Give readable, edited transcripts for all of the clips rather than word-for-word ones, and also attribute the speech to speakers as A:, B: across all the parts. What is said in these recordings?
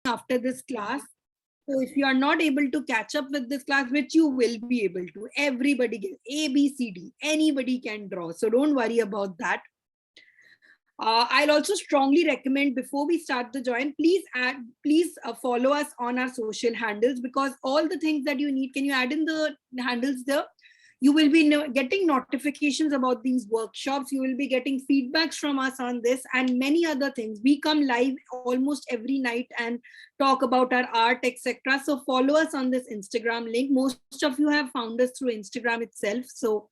A: after this class. So if you are not able to catch up with this class, which you will be able to, everybody gets A, B, C, D, anybody can draw. So don't worry about that. I'll also strongly recommend before we start the join, please follow us on our social handles, because all the things that you need, can you add in the handles there? You will be getting notifications about these workshops. You will be getting feedbacks from us on this and many other things. We come live almost every night and talk about our art, etc. So follow us on this Instagram link. Most of you have found us through Instagram itself. So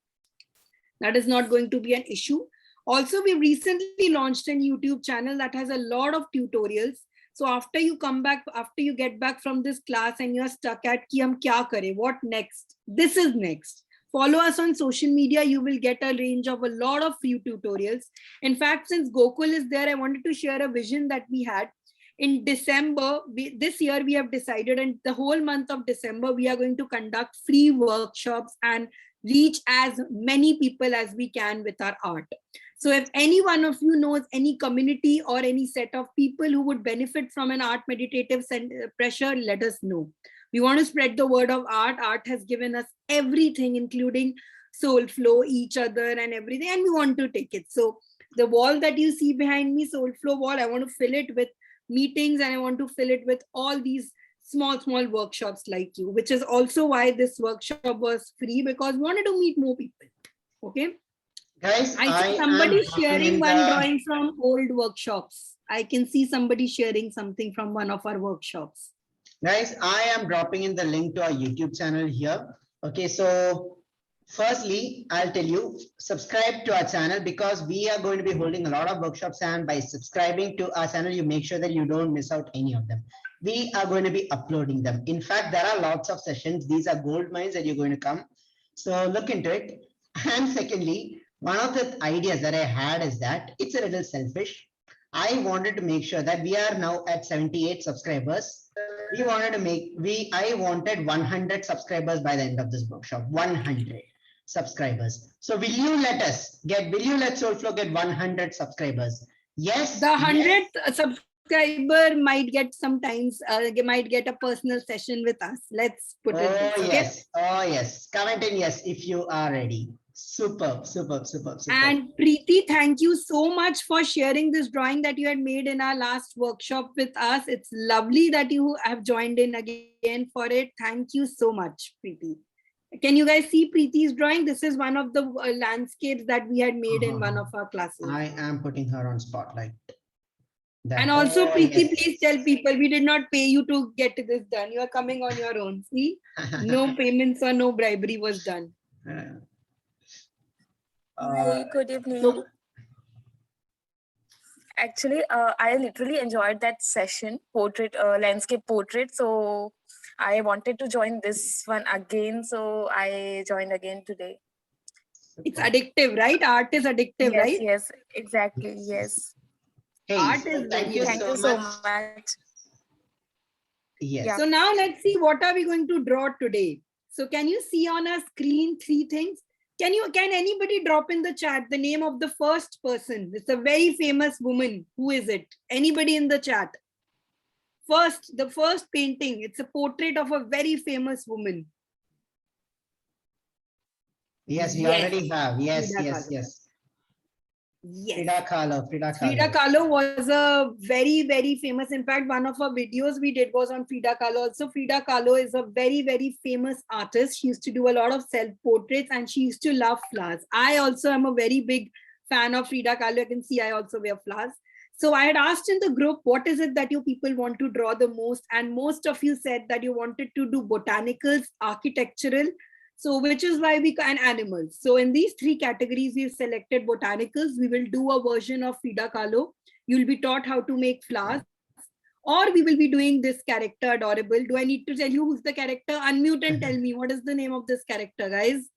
A: that is not going to be an issue. Also, we recently launched a YouTube channel that has a lot of tutorials. So after you come back, after you get back from this class and you're stuck at ki hum kya kare, what next? This is next. Follow us on social media. You will get a range of a lot of free tutorials. In fact, since Gokul is there, I wanted to share a vision that we had. In December, this year we have decided, and the whole month of December, we are going to conduct free workshops and reach as many people as we can with our art. So if any one of you knows any community or any set of people who would benefit from an art meditative pressure, let us know. We want to spread the word of art. Art has given us everything, including soul flow, each other and everything, and we want to take it. So the wall that you see behind me, soul flow wall, I want to fill it with meetings and I want to fill it with all these small workshops like you, which is also why this workshop was free, because we wanted to meet more people. Okay.
B: Guys,
A: I see somebody sharing one drawing from old workshops. I can see somebody sharing something from one of our workshops.
B: Guys, I am dropping in the link to our YouTube channel here. Okay, so firstly, I'll tell you, subscribe to our channel, because we are going to be holding a lot of workshops, and by subscribing to our channel, you make sure that you don't miss out any of them. We are going to be uploading them. In fact, there are lots of sessions. These are gold mines that you're going to come. So look into it. And secondly, one of the ideas that I had is that it's a little selfish. I wanted to make sure that we are now at 78 subscribers. I wanted 100 subscribers by the end of this workshop. 100 subscribers. So will you let Soulflow get 100 subscribers? Yes.
A: The 100th subscriber might get sometimes, might get a personal session with us. Let's put it this.
B: Oh,
A: Okay?
B: yes. Oh, yes. Comment in yes if you are ready. Superb.
A: And Preeti, thank you so much for sharing this drawing that you had made in our last workshop with us. It's lovely that you have joined in again for it. Thank you so much, Preeti. Can you guys see Preeti's drawing? This is one of the landscapes that we had made in one of our classes.
B: I am putting her on spotlight.
A: And also, Preeti, please tell people we did not pay you to get this done. You are coming on your own. See, no payments or no bribery was done.
C: Hi, good evening. Actually, I literally enjoyed that session, landscape portrait. So I wanted to join this one again. So I joined again today.
A: It's addictive, right? Art is addictive, right?
C: Yes, exactly. Yes.
B: Hey,
A: art is
B: thank you so much. Yes.
A: Yeah. So now let's see, what are we going to draw today? So can you see on our screen 3 things? Can anybody drop in the chat the name of the first person? It's a very famous woman. Who is it? Anybody in the chat? The first painting. It's a portrait of a very famous woman.
B: Yes, we already have. Yes. Frida Kahlo.
A: Frida Kahlo was a very, very famous. In fact, one of our videos we did was on Frida Kahlo. Also, Frida Kahlo is a very, very famous artist. She used to do a lot of self-portraits and she used to love flowers. I also am a very big fan of Frida Kahlo. You can see I also wear flowers. So I had asked in the group, what is it that you people want to draw the most? And most of you said that you wanted to do botanicals, architectural, so which is why we can animals. So in these 3 categories, we've selected botanicals. We will do a version of Frida Kahlo. You'll be taught how to make flowers, or we will be doing this character adorable. Do I need to tell you who's the character? Unmute and tell me what is the name of this character, guys.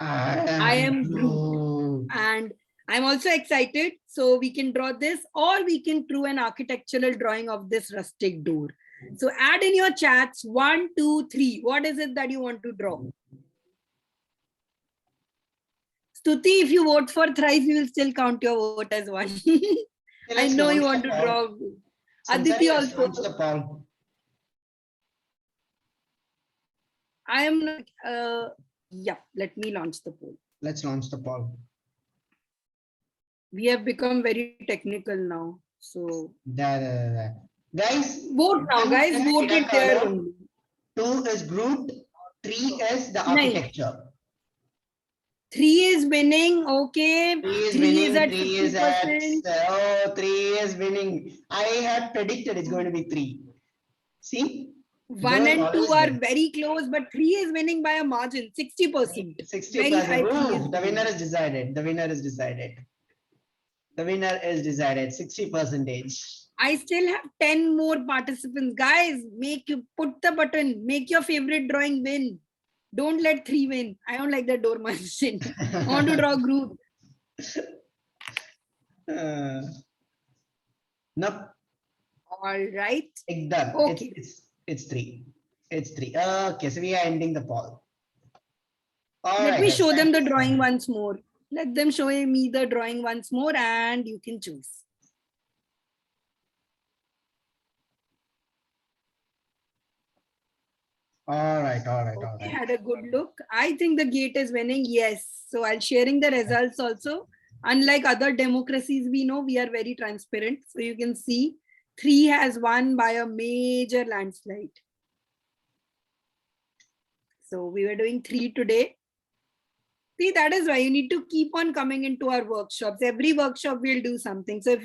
A: I am Groot. And I'm also excited. So we can draw this, or we can do an architectural drawing of this rustic door. So add in your chats 1, 2, 3. What is it that you want to draw? Stuti, if you vote for thrice, we will still count your vote as one. I
B: let's
A: know you
B: launch
A: want
B: the
A: to
B: poll.
A: draw.
B: Sansari,
A: Aditi
B: let's launch
A: also.
B: the poll.
A: I am not. Yeah, let me launch the poll.
B: Let's launch the poll.
A: We have become very technical now. So
B: Guys,
A: vote now,
B: one
A: guys.
B: is
A: Vote
B: data
A: it there
B: color,
A: only.
B: 2 is Groot, 3 is the
A: Nine.
B: architecture.
A: 3 is winning. Okay.
B: 3 is
A: 3
B: winning,
A: is at
B: 3 is at,
A: 50%.
B: oh, 3 is winning. I had predicted it's going to be 3. See?
A: 1
B: Girls
A: and 2
B: always
A: are
B: win.
A: very close, but 3 is winning by a margin, 60%.
B: 60
A: Very high 3 is
B: the winner
A: winning.
B: is decided. The winner is decided. The winner is decided. 60%.
A: I still have 10 more participants. Guys, put the button, make your favorite drawing win. Don't let 3 win. I don't like that door machine. I want to draw a group.
B: Nope.
A: All right.
B: Done.
A: Okay.
B: It's 3. It's 3. Okay, so we are ending the poll. All
A: Let
B: right,
A: me
B: guys,
A: show them
B: thank
A: the
B: you so
A: drawing
B: much.
A: once more. Let them show me the drawing once more and you can choose.
B: All right.
A: Okay, had a good look. I think the gate is winning. Yes. So I'll sharing the results also. Unlike other democracies, we know we are very transparent. So you can see 3 has won by a major landslide. So we were doing 3 today. See, that is why you need to keep on coming into our workshops. Every workshop we'll do something. So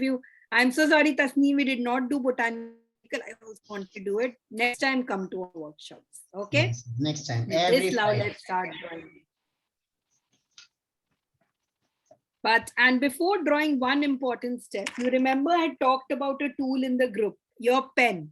A: I'm so sorry, Tasneem, we did not do botanical. I also want to do it. Next time, come to our workshops. Okay?
B: Yes, next time.
A: With
B: Every
A: this, now
B: Friday.
A: let's start drawing. And before drawing, one important step. You remember I talked about a tool in the group, your pen.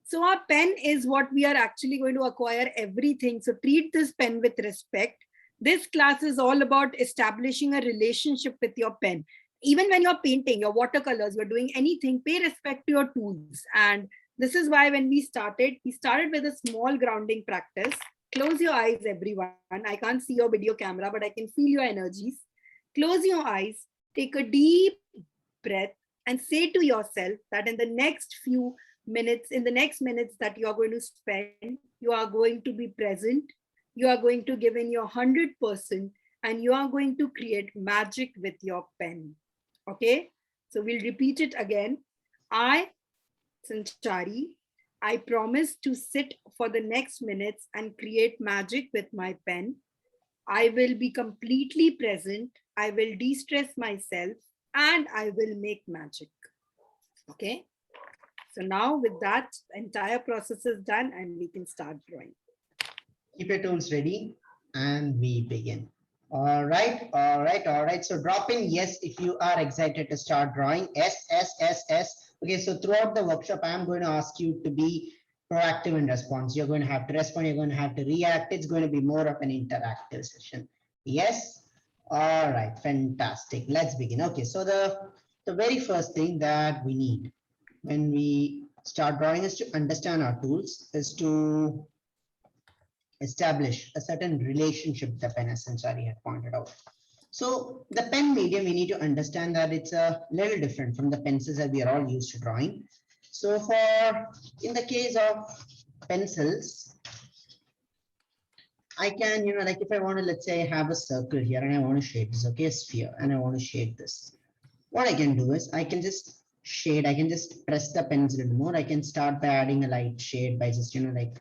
A: So our pen is what we are actually going to acquire everything. So treat this pen with respect. This class is all about establishing a relationship with your pen. Even when you're painting, your watercolors, you're doing anything, pay respect to your tools. And this is why when we started with a small grounding practice. Close your eyes, everyone. I can't see your video camera, but I can feel your energies. Close your eyes, take a deep breath, and say to yourself that in the next minutes that you are going to spend, you are going to be present, you are going to give in your 100%, and you are going to create magic with your pen. Okay, so we'll repeat it again. I, Sanchari, I promise to sit for the next minutes and create magic with my pen. I will be completely present. I will de-stress myself and I will make magic. Okay. So now with that, the entire process is done and we can start drawing.
B: Keep your tools ready and we begin. All right. So drop in yes if you are excited to start drawing. S. Okay, so throughout the workshop, I am going to ask you to be proactive in response. You're going to have to respond, you're going to have to react. It's going to be more of an interactive session. Yes. All right, fantastic. Let's begin. Okay, so the very first thing that we need when we start drawing is to understand our tools, is to establish a certain relationship with the pen, as Sanchari had pointed out. So the pen medium, we need to understand that it's a little different from the pencils that we are all used to drawing. So in the case of pencils, I can, like if I want to, let's say I have a circle here and I want to shade this, okay, a sphere, and I want to shade this. What I can do is I can just shade, I can just press the pencil a little more. I can start by adding a light shade by just, like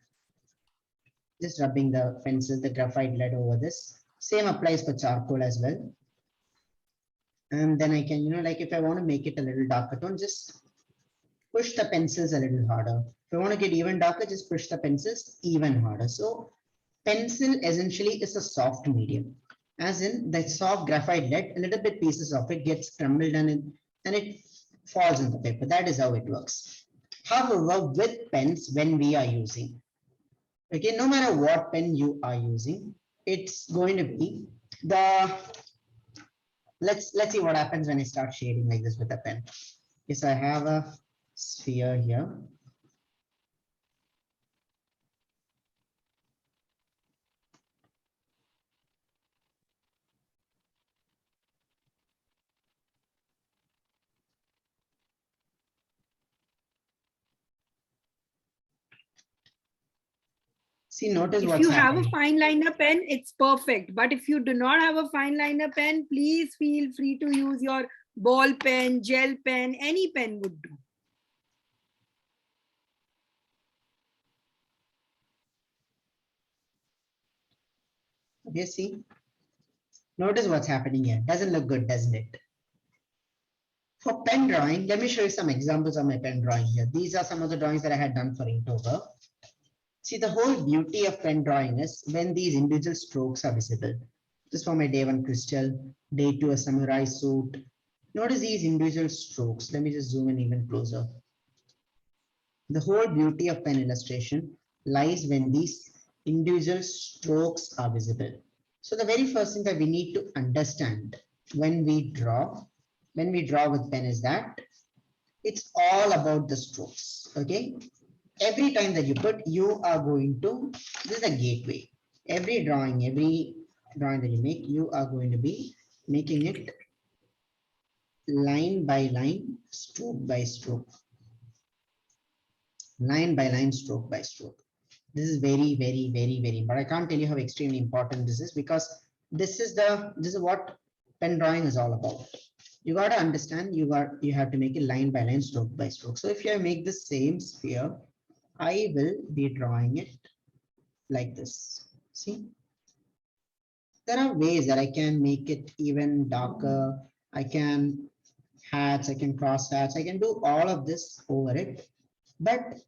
B: just rubbing the pencil, the graphite lead over this. Same applies for charcoal as well. And then I can, like if I want to make it a little darker tone, just push the pencils a little harder. If I want to get even darker, just push the pencils even harder. So pencil essentially is a soft medium, as in the soft graphite lead, a little bit pieces of it gets crumbled and it falls on the paper. That is how it works. However, with pens, when we are using, okay, no matter what pen you are using, it's going to be the, let's see what happens when I start shading like this with a pen. Yes, I have a sphere here. See, notice
A: If
B: what's
A: you have
B: happening.
A: a fine liner pen, it's perfect. But if you do not have a fine liner pen, please feel free to use your ball pen, gel pen, any pen would do.
B: Okay, see, notice what's happening here. Doesn't look good, doesn't it? For pen drawing, let me show you some examples of my pen drawing here. These are some of the drawings that I had done for Inktober. See, the whole beauty of pen drawing is when these individual strokes are visible. This is for my day 1 crystal, day 2 a samurai suit. Notice these individual strokes. Let me just zoom in even closer. The whole beauty of pen illustration lies when these individual strokes are visible. So the very first thing that we need to understand when we draw with pen is that it's all about the strokes. Okay. Every time that you are going to, this is a gateway. Every drawing that you make, you are going to be making it line by line, stroke by stroke, line by line, stroke by stroke. This is very, very, very, very important. I can't tell you how extremely important this is, because this is what pen drawing is all about. You got to understand, you have to make it line by line, stroke by stroke. So if you make the same sphere, I will be drawing it like this. See, there are ways that I can make it even darker. I can hats, I can cross hats, I can do all of this over it. But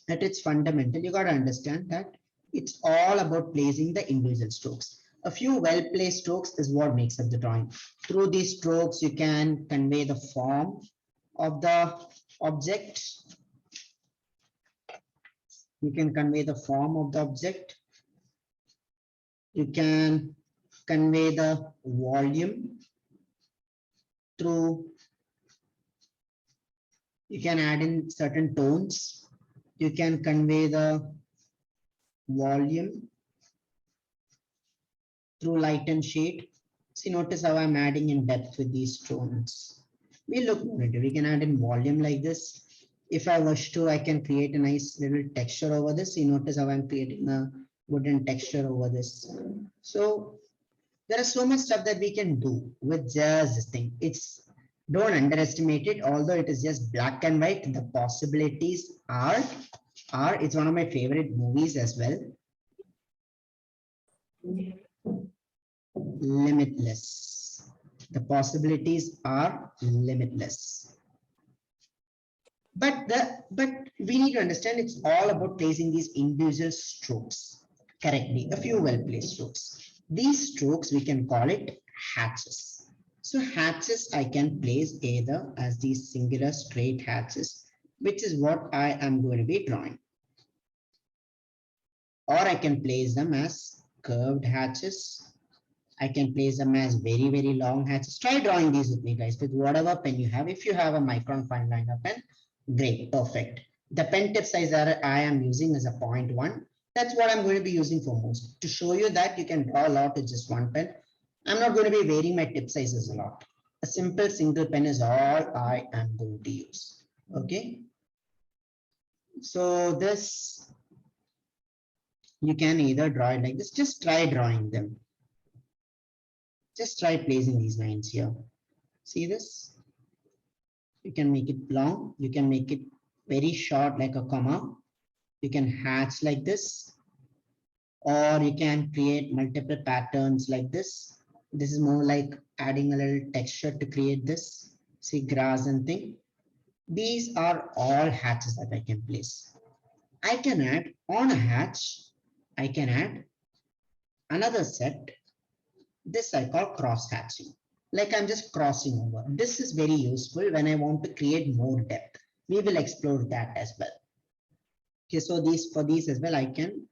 B: at its fundamental, you got to understand that it's all about placing the individual strokes. A few well-placed strokes is what makes up the drawing. Through these strokes, you can convey the form of the object. You can convey the form of the object. You can convey the volume through, you can add in certain tones. You can convey the volume through light and shade. See, notice how I'm adding in depth with these tones. We look more into it. We can add in volume like this. If I wish to, I can create a nice little texture over this. You notice how I'm creating a wooden texture over this. So there is so much stuff that we can do with just this thing. Don't underestimate it, although it is just black and white. The possibilities are it's one of my favorite movies as well. Limitless. The possibilities are limitless. But we need to understand it's all about placing these individual strokes correctly, a few well-placed strokes. These strokes, we can call it hatches. So hatches I can place either as these singular straight hatches, which is what I am going to be drawing. Or I can place them as curved hatches. I can place them as very, very long hatches. Try drawing these with me, guys, with whatever pen you have. If you have a micron fine liner pen, great, perfect. The pen tip size that I am using is a 0.1. That's what I'm going to be using for most. To show you that you can draw a lot with just one pen, I'm not going to be varying my tip sizes a lot. A simple single pen is all I am going to use. Okay. So this, you can either draw it like this. Just try drawing them. Just try placing these lines here. See this? You can make it long. You can make it very short like a comma. You can hatch like this. Or you can create multiple patterns like this. This is more like adding a little texture to create this. See, grass and thing. These are all hatches that I can place. I can add on a hatch, I can add another set. This I call cross hatching. Like I'm just crossing over. This is very useful when I want to create more depth. We will explore that as well. Okay, so for these as well, I can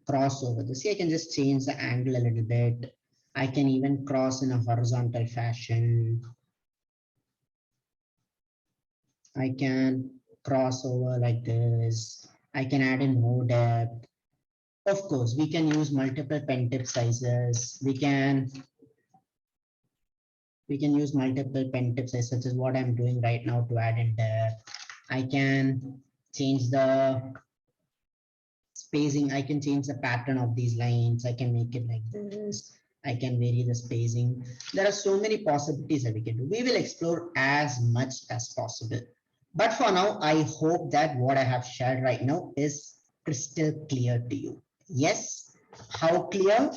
B: cross over this. See, I can just change the angle a little bit. I can even cross in a horizontal fashion. I can cross over like this. I can add in more depth. Of course, we can use multiple pen tip sizes. We can use multiple pen tip sizes, such as what I'm doing right now to add in depth. I can change the spacing. I can change the pattern of these lines. I can make it like this. I can vary the spacing. There are so many possibilities that we can do. We will explore as much as possible. But for now, I hope that what I have shared right now is crystal clear to you. Yes? How clear?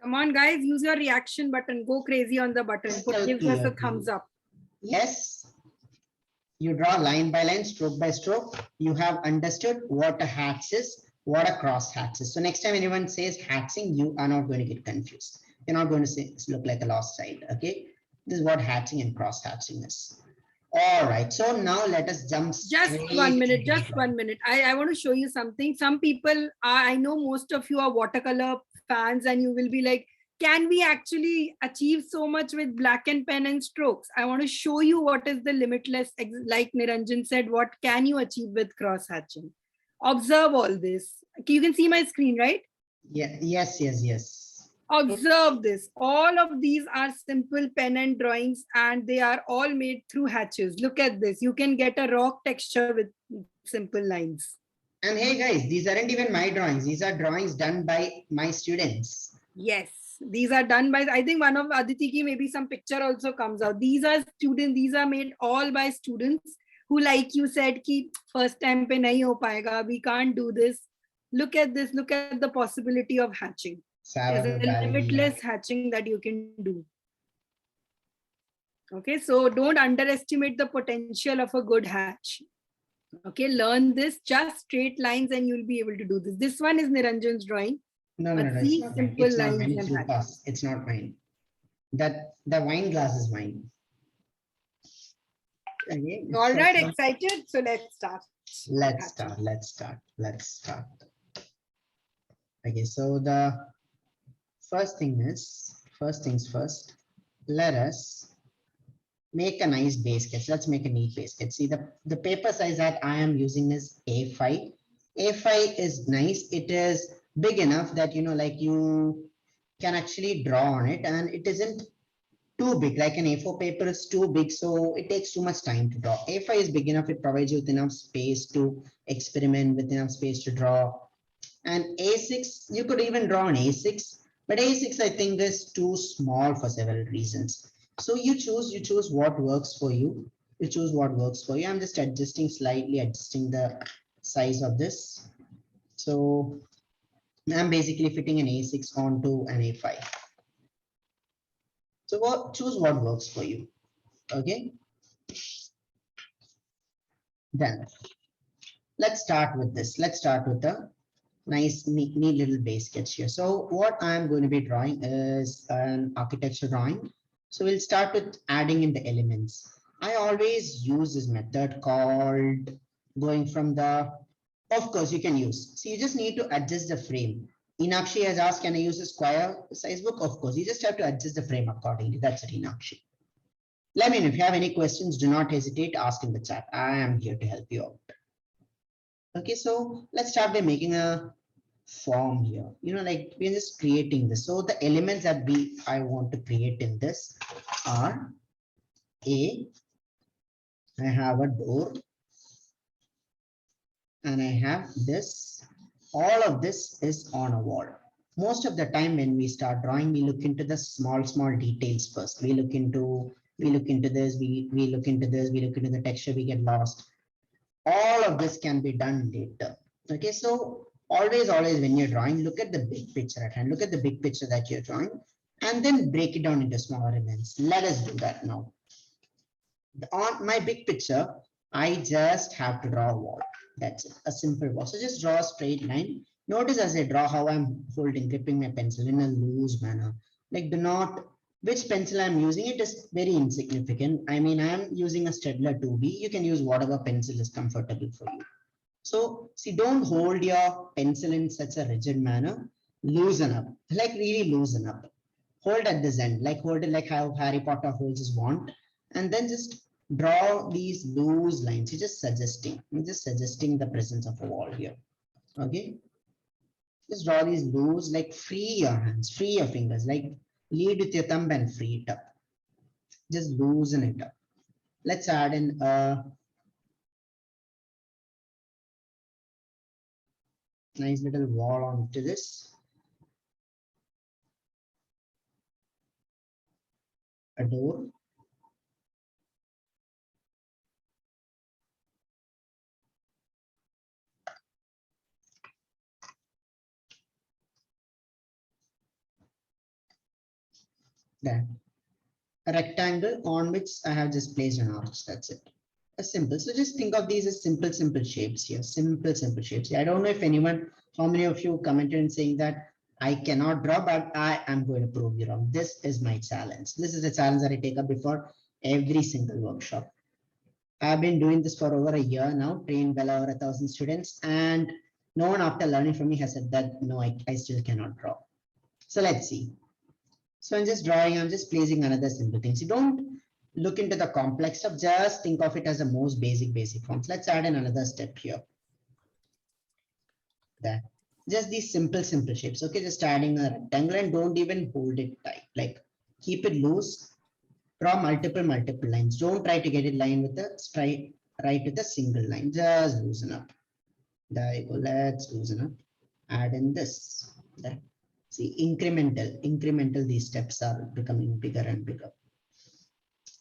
A: Come on, guys, use your reaction button. Go crazy on the button.
B: Crystal
A: Gives us
B: clear
A: a
B: to
A: thumbs
B: you.
A: up.
B: Yes? You draw line by line, stroke by stroke. You have understood what a hatch is, what a cross hatch is. So next time anyone says hatching, you are not going to get confused. You're not going to say, look like a lost side. Okay. This is what hatching and cross hatching is. All right. So now let us jump.
A: Just 1 minute. Just 1 minute. I want to show you something. Some people are, I know most of you are watercolor fans, and you will be like, can we actually achieve so much with black and pen and strokes? I want to show you what is the limitless, like Niranjan said, what can you achieve with cross hatching? Observe all this. You can see my screen, right?
B: Yeah. Yes.
A: Observe this. All of these are simple pen and drawings, and they are all made through hatches. Look at this. You can get a rock texture with simple lines.
B: And hey guys, these aren't even my drawings. These are drawings done by my students.
A: Yes, these are done by, I think one of Aditi ki maybe some picture also comes out. These are students, these are made all by students who, like you said, ki first time pe nahi ho payega, we can't do this. Look at this, look at the possibility of hatching. There's a limitless hatching that you can do. Okay, so don't underestimate the potential of a good hatch. Okay, learn this, just straight lines and you'll be able to do this. This one is Niranjan's drawing.
B: No,
A: See,
B: it's not mine.
A: simple
B: It's not
A: lines
B: mine.
A: and
B: It's
A: hatch.
B: Luca's. It's not mine. That the wine glass is mine. Okay.
A: All right, excited? So let's start.
B: Let's start. Okay, so the first things first, let us make a nice base sketch. Let's make a neat base sketch. See, the paper size that I am using is A5. A5 is nice. It is big enough that, like you can actually draw on it, and it isn't too big. Like an A4 paper is too big, so it takes too much time to draw. A5 is big enough. It provides you with enough space to experiment, with enough space to draw. And A6, you could even draw an A6, but A6 I think is too small for several reasons. So you choose what works for you. I'm just slightly adjusting the size of this. So I'm basically fitting an A6 onto an A5. So choose what works for you. Okay. Then let's start with this. Let's start with the nice, neat little base sketch here. So what I'm going to be drawing is an architecture drawing. So we'll start with adding in the elements. I always use this method called going from the, of course you can use. So you just need to adjust the frame. Inakshi has asked, can I use a square size book? Of course, you just have to adjust the frame accordingly. That's it, Inakshi. Let me know if you have any questions, do not hesitate, ask in the chat. I am here to help you out. Okay, so let's start by making a form here. Like we're just creating this. So the elements that I want to create in this are I have a door, and I have this. All of this is on a wall. Most of the time when we start drawing, we look into the small details first. We look into this, we look into this, we look into the texture, we get lost. All of this can be done later. Okay, so always when you're drawing, look at the big picture at hand. Look at the big picture that you're drawing, and then break it down into smaller elements. Let us do that now. On my big picture, I just have to draw a wall. That's it, a simple wall. So just draw a straight line. Notice as I draw how I'm gripping my pencil in a loose manner. Like which pencil I'm using, it is very insignificant. I mean, I'm using a Staedtler 2B. You can use whatever pencil is comfortable for you. So see, don't hold your pencil in such a rigid manner. Loosen up, like really loosen up. Hold at this end, like hold it like how Harry Potter holds his wand, and then just draw these loose lines. You're just suggesting the presence of a wall here. Okay. Just draw these loose, like free your hands, free your fingers, like lead with your thumb and free it up. Just loosen it up. Let's add in Nice little wall onto this. A door. That. A rectangle on which I have just placed an arch. That's it. A simple. So just think of these as simple shapes here. Simple shapes. I don't know if anyone, how many of you commented and saying that I cannot draw, but I am going to prove you wrong. This is my challenge. This is a challenge that I take up before every single workshop. I've been doing this for over a year now, trained well over 1,000 students, and no one after learning from me has said that, no, I still cannot draw. So let's see. So I'm just drawing, I'm just placing another simple things. You don't look into the complex stuff, just think of it as the most basic forms. Let's add in another step here. That just these simple shapes. Okay, just adding a rectangle and don't even hold it tight. Like keep it loose. Draw multiple lines. Don't try to get it line with the straight right with a single line. Just loosen up. There you go. Let's loosen up. Add in this. There. See, incremental, these steps are becoming bigger and bigger.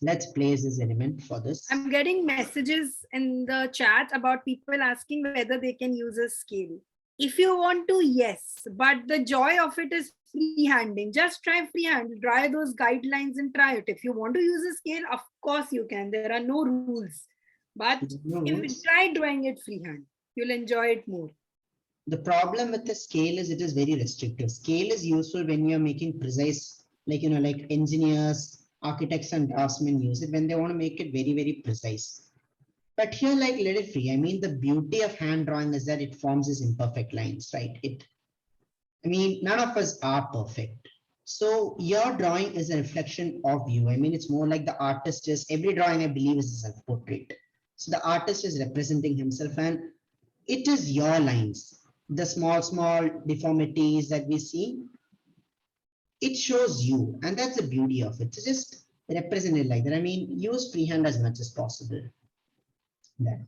B: Let's place this element for this.
A: I'm getting messages in the chat about people asking whether they can use a scale. If you want to, yes, but the joy of it is freehanding. Just try freehand, try those guidelines and try it. If you want to use a scale, of course you can. There are no rules. But if you try drawing it freehand, you'll enjoy it more.
B: The problem with the scale is it is very restrictive. Scale is useful when you're making precise, like, like engineers, architects and draftsmen use it when they want to make it very precise. But here, like, let it free. I mean, the beauty of hand drawing is that it forms these imperfect lines, right? None of us are perfect. So your drawing is a reflection of you. It's more like the artist is, every drawing I believe is a self-portrait. So the artist is representing himself and it is your lines. The small deformities that we see, it shows you, and that's the beauty of it. So just represent it like that. Use freehand as much as possible.
A: So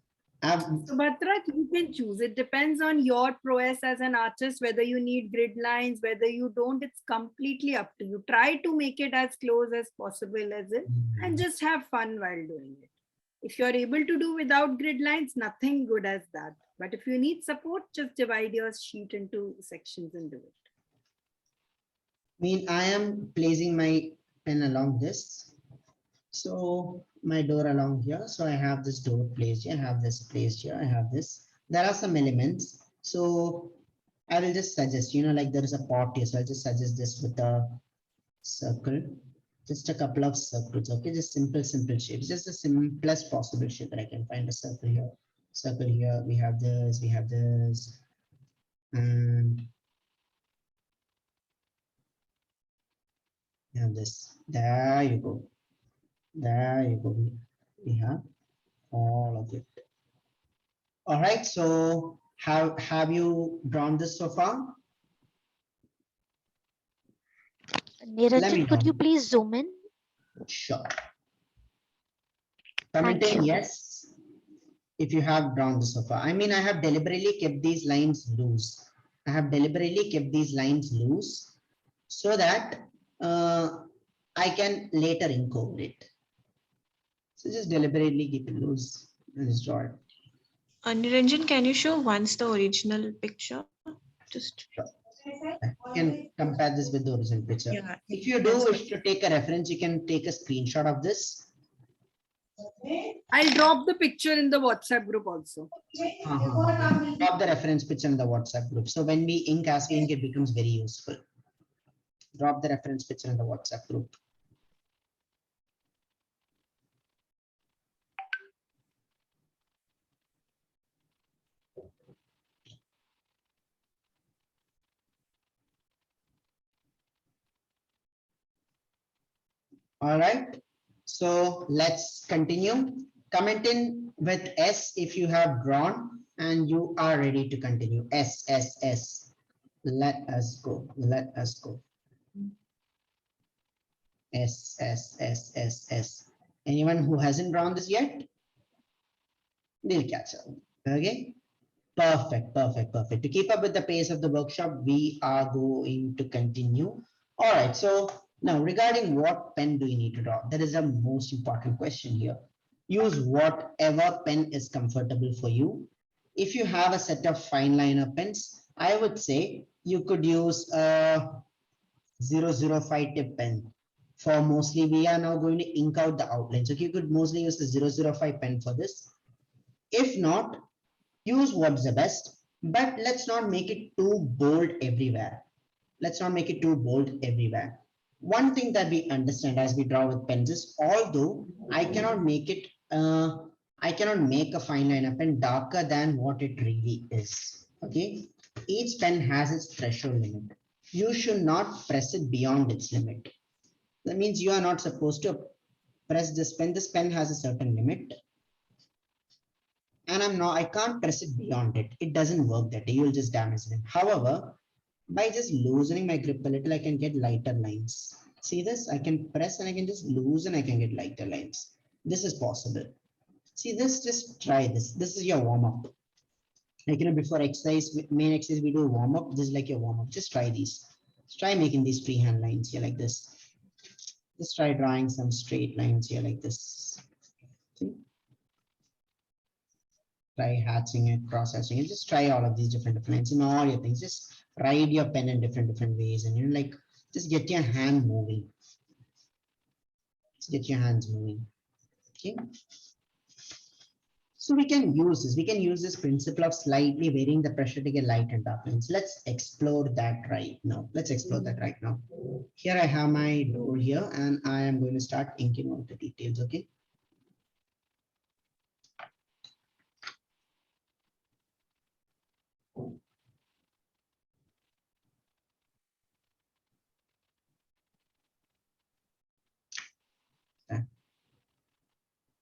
A: Bhattara, you can choose. It depends on your prowess as an artist, whether you need grid lines, whether you don't. It's completely up to you. Try to make it as close as possible as it, and just have fun while doing it. If you're able to do without grid lines, nothing good as that. But if you need support, just divide your sheet into sections and do it.
B: I am placing my pen along this. So my door along here. So I have this door placed here. I have this placed here. I have this. There are some elements. So I will just suggest, like there is a pot here. So I'll just suggest this with a circle. Just a couple of circles. Okay, just simple shapes. Just the simplest possible shape that I can find. A circle here. Circle here. We have this. We have this. And we have this. There you go. There you go. We have all of it. All right. So have you drawn this so far?
D: Niranjan, could you please zoom in?
B: Sure. Commenting yes, if you have drawn this so far. I have deliberately kept these lines loose. I have deliberately kept these lines loose so that I can later incorporate it. So just deliberately keep it loose and just draw it.
E: Niranjan, can you show once the original picture? Just
B: sure. You can compare this with the original picture.
E: Yeah,
B: if you do wish to take a reference, you can take a screenshot of this.
A: I'll drop the picture in the WhatsApp group also.
B: Drop the reference picture in the WhatsApp group. So when we ink, as we ink, it becomes very useful. Drop the reference picture in the WhatsApp group. All right, so let's continue. Comment in with S if you have drawn and you are ready to continue. S. Let us go. Let us go. S. Anyone who hasn't drawn this yet? They'll catch up. Okay. Perfect, perfect, perfect. To keep up with the pace of the workshop, we are going to continue. All right, so now regarding what pen do you need to draw? That is the most important question here. Use whatever pen is comfortable for you. If you have a set of fine liner pens, I would say you could use a 005 tip pen. For mostly, we are now going to ink out the outlines. So you could mostly use the 005 pen for this. If not, use what's the best, but let's not make it too bold everywhere. Let's not make it too bold everywhere. One thing that we understand as we draw with pens is, although I cannot make it, I cannot make a fine liner pen darker than what it really is. Okay, each pen has its threshold limit. You should not press it beyond its limit. That means you are not supposed to press this pen. This pen has a certain limit, and I can't press it beyond it. It doesn't work that way. You'll just damage it. However, by just loosening my grip a little, I can get lighter lines. See this? I can press and I can just loosen, I can get lighter lines. This is possible. See this, just try this. This is your warm-up. Like, before exercise, main exercise, we do warm-up. This is like your warm-up. Just try these. Just try making these freehand lines here like this. Just try drawing some straight lines here like this. See? Try hatching it, cross hatching it. Just try all of these different lines in all your things. Just ride your pen in different ways, and like just get your hand moving. Just get your hands moving. Okay. So we can use this. We can use this principle of slightly varying the pressure to get light and dark lines. Let's explore that right now. Let's explore that right now. Here I have my door here, and I am going to start inking out the details. Okay.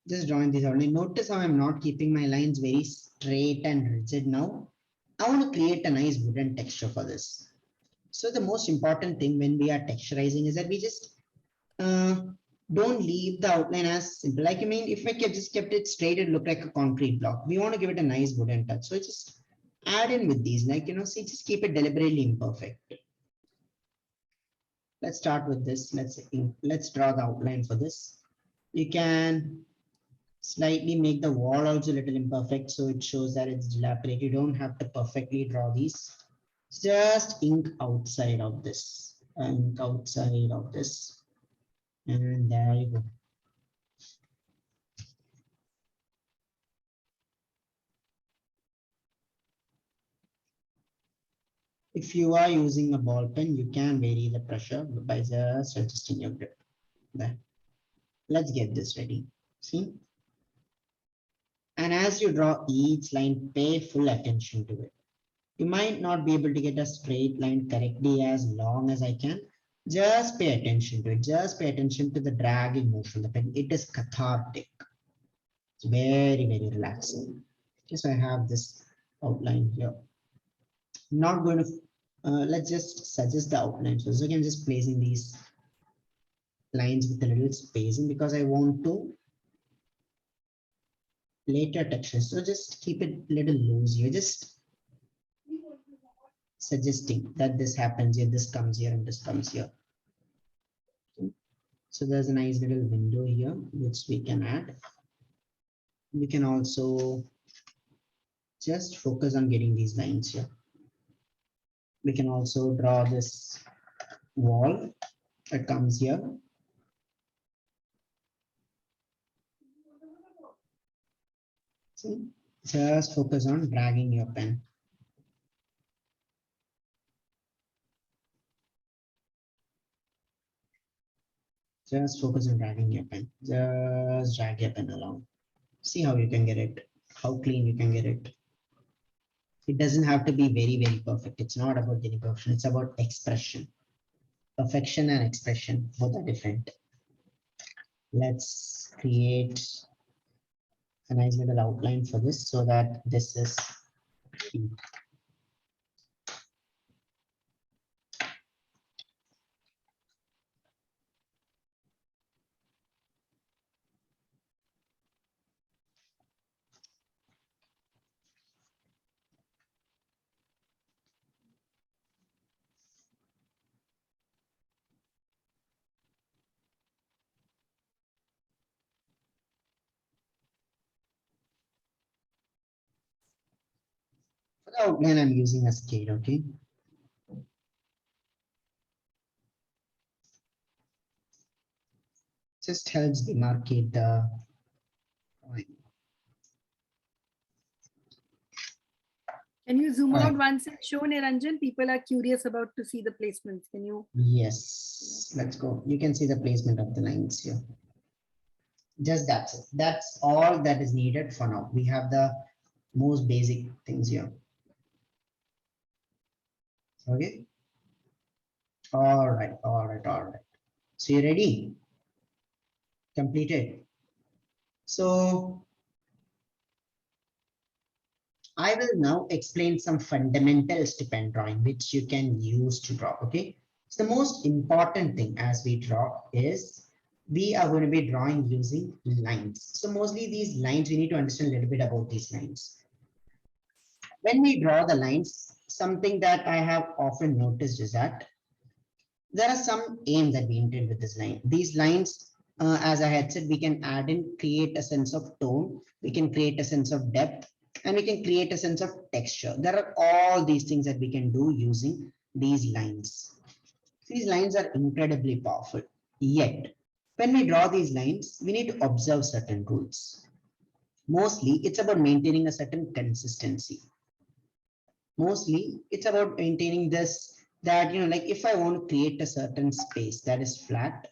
B: Just drawing this out. Notice how I'm not keeping my lines very straight and rigid now. I want to create a nice wooden texture for this. So the most important thing when we are texturizing is that we just don't leave the outline as simple. Like, if I just kept it straight, it look like a concrete block. We want to give it a nice wooden touch. So just add in with these, like, see, just keep it deliberately imperfect. Let's start with this. Let's draw the outline for this. You can slightly make the wall also a little imperfect, so it shows that it's dilapidated. You don't have to perfectly draw these. Just ink outside of this, and outside of this, and there you go. If you are using a ball pen, you can vary the pressure by just adjusting your grip. There. Let's get this ready. See? And as you draw each line, pay full attention to it. You might not be able to get a straight line correctly as long as I can. Just pay attention to it. Just pay attention to the dragging motion of the pen. It is cathartic. It's very, very relaxing. Okay, so I have this outline here. I'm not going to, let's just suggest the outline. So again, just placing these lines with a little spacing because I want to later texture. So just keep it a little loose. You're just suggesting that this happens here, this comes here, and this comes here. So there's a nice little window here, which we can add. We can also just focus on getting these lines here. We can also draw this wall that comes here. See, just focus on dragging your pen. Just focus on dragging your pen. Just drag your pen along. See how you can get it, how clean you can get it. It doesn't have to be very, very perfect. It's not about getting perfection. It's about expression. Perfection and expression, both are different. Let's create a nice little outline for this so that this is outline, I'm using a scale, okay? Just helps demarcate the line.
A: Can you zoom
B: All
A: out
B: right.
A: once and show, Niranjan? People are curious about to see the placements. Can you?
B: Yes, let's go. You can see the placement of the lines here. Just that's it. That's all that is needed for now. We have the most basic things here. Okay. All right, all right, all right. So you ready? Completed. So I will now explain some fundamentals to pen drawing, which you can use to draw. Okay. So the most important thing as we draw is we are going to be drawing using lines. So mostly these lines, we need to understand a little bit about these lines. When we draw the lines, something that I have often noticed is that there are some aims that we intend with this line. These lines, as I had said, we can add in, create a sense of tone, we can create a sense of depth, and we can create a sense of texture. There are all these things that we can do using these lines. These lines are incredibly powerful. Yet, when we draw these lines, we need to observe certain rules. Mostly, it's about maintaining a certain consistency. Mostly, it's about maintaining this, that, like if I want to create a certain space that is flat,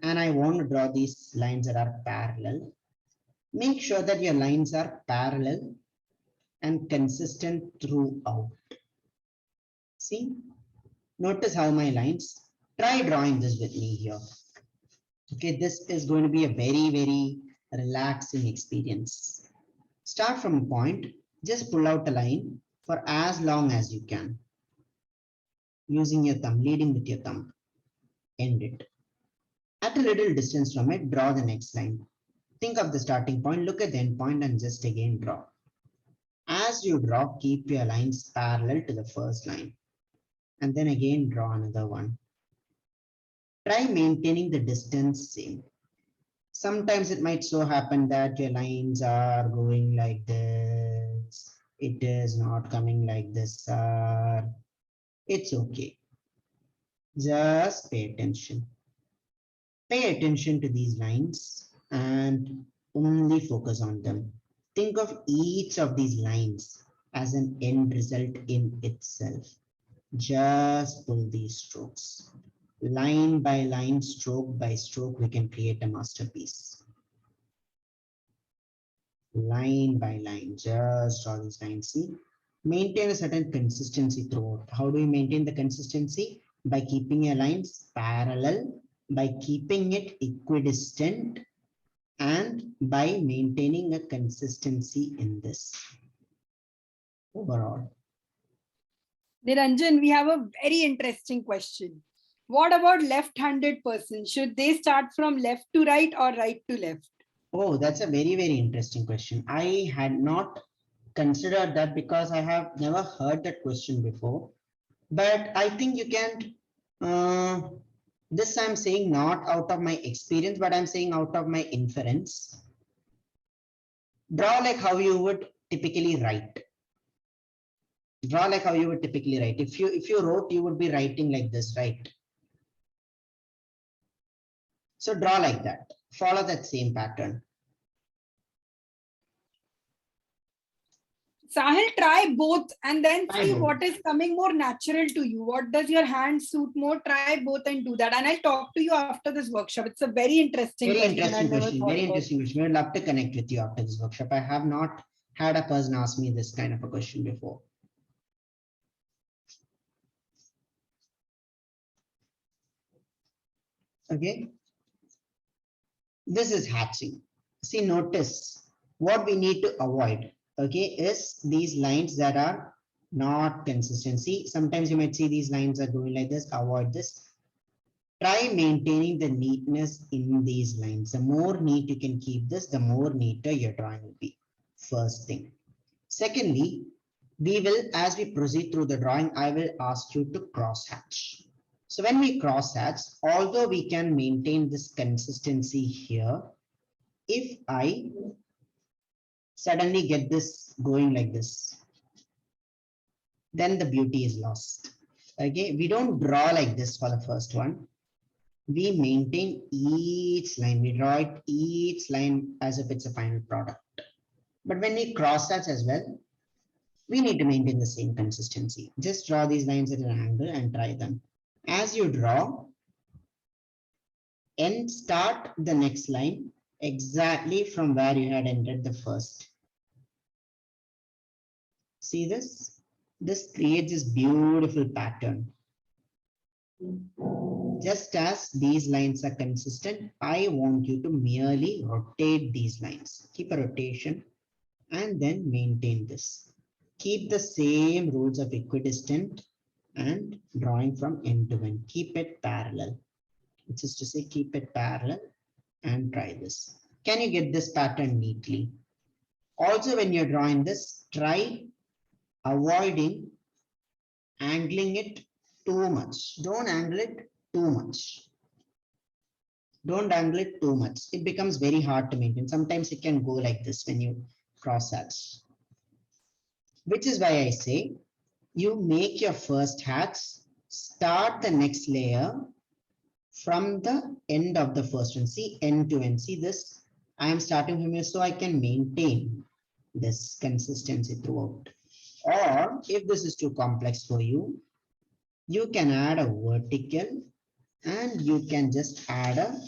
B: and I want to draw these lines that are parallel, make sure that your lines are parallel and consistent throughout. See, notice how my lines, try drawing this with me here. Okay, this is going to be a very, very relaxing experience. Start from a point, just pull out a line for as long as you can. Using your thumb, leading with your thumb, end it. At a little distance from it, draw the next line. Think of the starting point, look at the end point, and just again draw. As you draw, keep your lines parallel to the first line, and then again draw another one. Try maintaining the distance same. Sometimes it might so happen that your lines are going like this. It is not coming like this, sir. It's okay. Just pay attention. Pay attention to these lines and only focus on them. Think of each of these lines as an end result in itself. Just pull these strokes. Line by line, stroke by stroke, we can create a masterpiece. Line by line, just draw these lines. See, maintain a certain consistency throughout. How do we maintain the consistency? By keeping your lines parallel, by keeping it equidistant, and by maintaining a consistency in this overall.
A: Niranjan, we have a very interesting question. What about left-handed person? Should they start from left to right or right to left?
B: Oh, that's a very, very interesting question. I had not considered that because I have never heard that question before. But I think you can, this I'm saying not out of my experience, but I'm saying out of my inference. Draw like how you would typically write. Draw like how you would typically write. If you wrote, you would be writing like this, right? So draw like that. Follow that same pattern.
A: Sahil, try both and then
B: Try
A: see
B: both.
A: what is coming more natural to you. What does your hand suit more? Try both and do that. And I'll talk to you after this workshop. It's a very interesting
B: Very
A: question.
B: interesting
A: I've never
B: question.
A: thought
B: Very
A: about.
B: interesting question. We'd love to connect with you after this workshop. I have not had a person ask me this kind of a question before. Okay. This is hatching. See, notice what we need to avoid, okay, is these lines that are not consistency. Sometimes you might see these lines are going like this. Avoid this. Try maintaining the neatness in these lines. The more neat you can keep this, the more neater your drawing will be. First thing. Secondly, we will, as we proceed through the drawing, I will ask you to crosshatch. So when we crosshatch, although we can maintain this consistency here, if I suddenly get this going like this, then the beauty is lost. Okay, we don't draw like this for the first one. We maintain each line, we draw it each line as if it's a final product. But when we cross hatch as well, we need to maintain the same consistency. Just draw these lines at an angle and try them. As you draw, and start the next line exactly from where you had ended the first. See this? This creates this beautiful pattern. Just as these lines are consistent, I want you to merely rotate these lines. Keep a rotation and then maintain this. Keep the same rules of equidistant and drawing from end to end. Keep it parallel. Which is to say, keep it parallel and try this. Can you get this pattern neatly? Also, when you're drawing this, try avoiding angling it too much. Don't angle it too much. Don't angle it too much. It becomes very hard to maintain. Sometimes it can go like this when you cross hatch. Which is why I say you make your first hatch, start the next layer from the end of the first one. See, end to end. See this? I am starting from here so I can maintain this consistency throughout. Or if this is too complex for you, you can add a vertical and you can just add a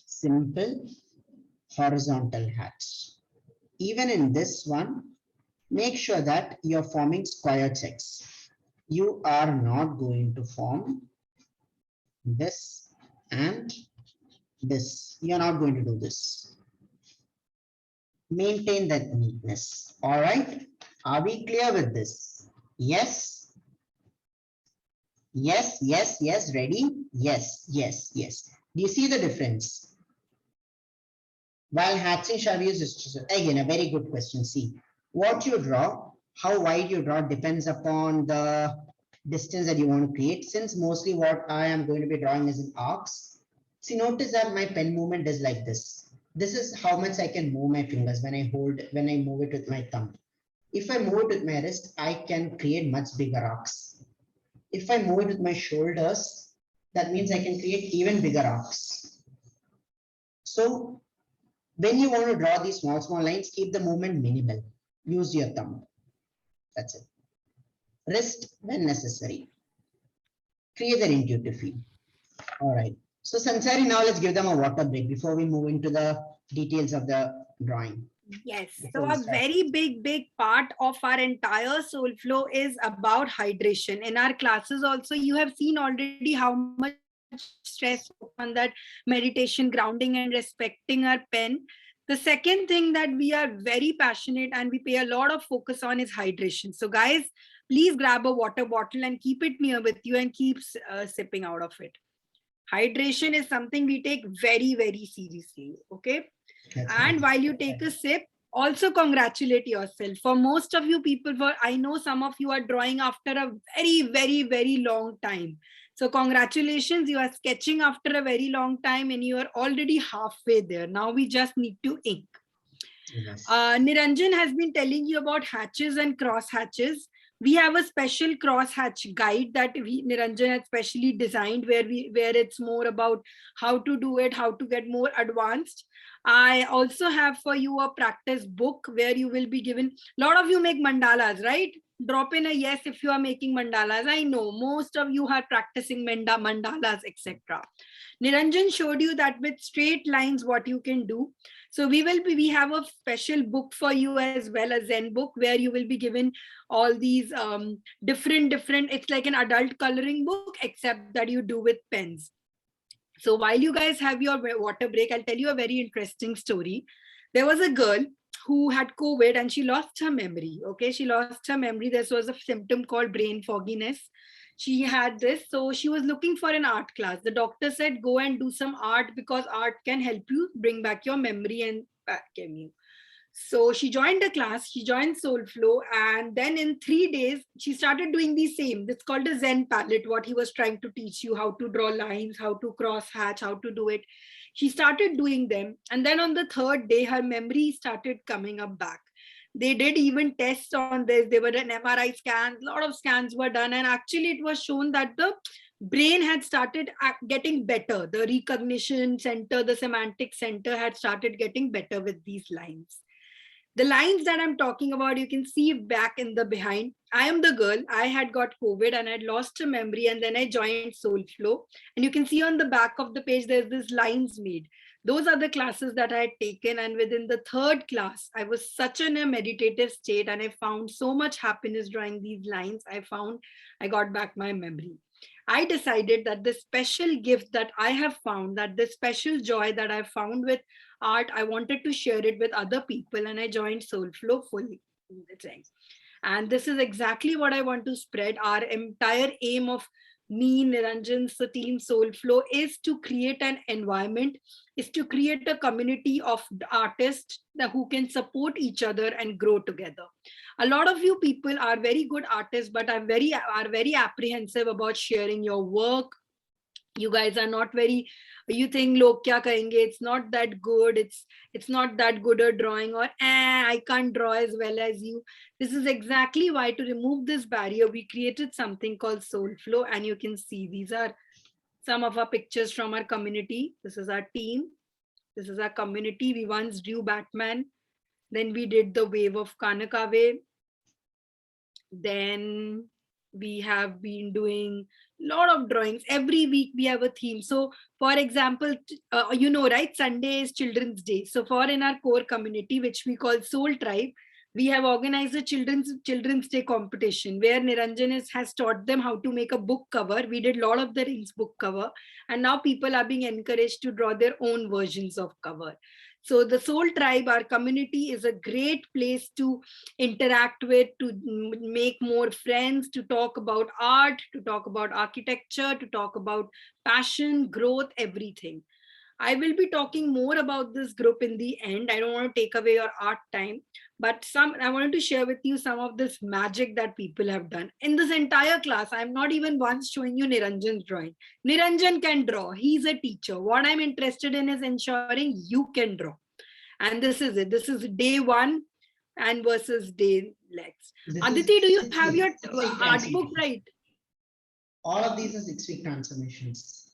B: simple horizontal hatch. Even in this one, make sure that you're forming square checks. You are not going to form this and this. You're not going to do this. Maintain that neatness. All right. Are we clear with this? Yes. Yes, yes, yes. Ready? Yes, yes, yes. Do you see the difference? While hatching, shall we use this? Again, a very good question. See, what you draw, how wide you draw depends upon the distance that you want to create. Since mostly what I am going to be drawing is in arcs. See, notice that my pen movement is like this. This is how much I can move my fingers when I move it with my thumb. If I move it with my wrist, I can create much bigger arcs. If I move it with my shoulders, that means I can create even bigger arcs. So when you want to draw these small lines, keep the movement minimal. Use your thumb. That's it. Wrist when necessary. Create an intuitive feel. All right. So Sansari, now let's give them a water break before we move into the details of the drawing.
A: Yes.
B: Before
A: So
B: we
A: a
B: start.
A: very big part of our entire soul flow is about hydration. In our classes also, you have seen already how much stress on that meditation, grounding and respecting our pen. The second thing that we are very passionate and we pay a lot of focus on is hydration. So guys, please grab a water bottle and keep it near with you and keep sipping out of it. Hydration is something we take very seriously. Okay.
B: That's
A: And
B: right.
A: while you take a sip, also congratulate yourself. For most of you people, I know some of you are drawing after a very long time. So congratulations, you are sketching after a very long time and you are already halfway there. Now we just need to ink.
B: Yes.
A: Niranjan has been telling you about hatches and cross hatches. We have a special cross hatch guide that Niranjan has specially designed where it's more about how to do it, how to get more advanced. I also have for you a practice book where you will be given, a lot of you make mandalas, right? Drop in a yes if you are making mandalas. I know most of you are practicing mandalas, etc. Niranjan showed you that with straight lines what you can do. So we have a special book for you as well, a Zen book where you will be given all these different, it's like an adult coloring book, except that you do with pens. So while you guys have your water break, I'll tell you a very interesting story. There was a girl who had COVID and she lost her memory. Okay, she lost her memory. This was a symptom called brain fogginess. She had this, so she was looking for an art class. The doctor said, go and do some art because art can help you bring back your memory and can you. So she joined a class, she joined Soulflow, and then in 3 days, she started doing the same. It's called a Zen palette, what he was trying to teach you, how to draw lines, how to cross hatch, how to do it. She started doing them. And then on the 3rd day, her memory started coming up back. They did even tests on this. They were done MRI scans, a lot of scans were done, and actually it was shown that the brain had started getting better. The recognition center, the semantic center had started getting better with these lines. The lines that I'm talking about, you can see back in the behind. I am the girl. I had got COVID and I'd lost a memory, and then I joined Soulflow. And you can see on the back of the page, there's this lines made. Those are the classes that I had taken. And within the third class, I was such in a meditative state, and I found so much happiness drawing these lines. I got back my memory. I decided that the special gift that I have found, that the special joy that I found with art, I wanted to share it with other people, and I joined Soulflow fully. And this is exactly what I want to spread. Our entire aim of me, Niranjan's team Soulflow is to create an environment, is to create a community of artists who can support each other and grow together. A lot of you people are very good artists, but are very apprehensive about sharing your work. You guys are not very, you think log kya kahenge, it's not that good, it's not that good a drawing, or I can't draw as well as you. This is exactly why, to remove this barrier, we created something called Soulflow. And you can see these are some of our pictures from our community. This is our team, this is our community. We once drew Batman, then we did the wave of Kanakave, then we have been doing a lot of drawings. Every week we have a theme. So for example, you know, right, Sunday is Children's Day. So for in our core community, which we call Soul Tribe, we have organized a Children's Day competition where Niranjan has taught them how to make a book cover. We did a lot of the Rings book cover, and now people are being encouraged to draw their own versions of cover. So the Soul Tribe, our community, is a great place to interact with, to make more friends, to talk about art, to talk about architecture, to talk about passion, growth, everything. I will be talking more about this group in the end. I don't want to take away your art time, but I wanted to share with you some of this magic that people have done. In this entire class, I'm not even once showing you Niranjan's drawing. Niranjan can draw. He's a teacher. What I'm interested in is ensuring you can draw. And this is it. This is day one and versus day next. Aditi, do you have your art book right?
B: All of these are 6-week transformations.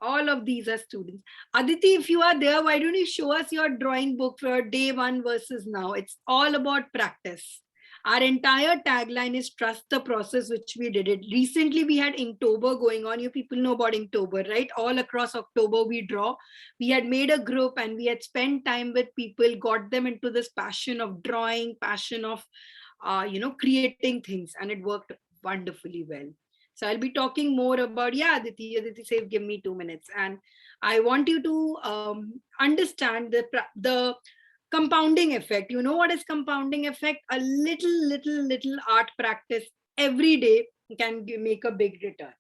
A: All of these are students. Aditi, if you are there, why don't you show us your drawing book for day one versus now? It's all about practice. Our entire tagline is trust the process, which we did it. Recently, we had Inktober going on. You people know about Inktober, right? All across October, we draw. We had made a group and we had spent time with people, got them into this passion of drawing, passion of, creating things. And it worked wonderfully well. So I'll be talking more about, Aditi said, give me 2 minutes. And I want you to understand the compounding effect. You know what is compounding effect? A little art practice every day can make a big return.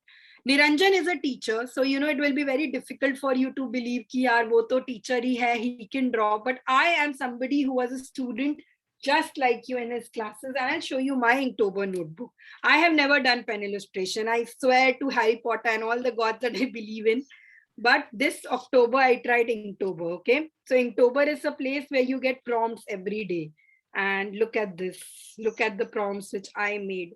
A: Niranjan is a teacher, so it will be very difficult for you to believe ki yaar wo to teacher hi hai, he can draw. But I am somebody who was a student just like you in his classes, and I'll show you my Inktober notebook. I have never done pen illustration. I swear to Harry Potter and all the gods that I believe in. But this October, I tried Inktober, okay? So Inktober is a place where you get prompts every day. And look at this. Look at the prompts which I made.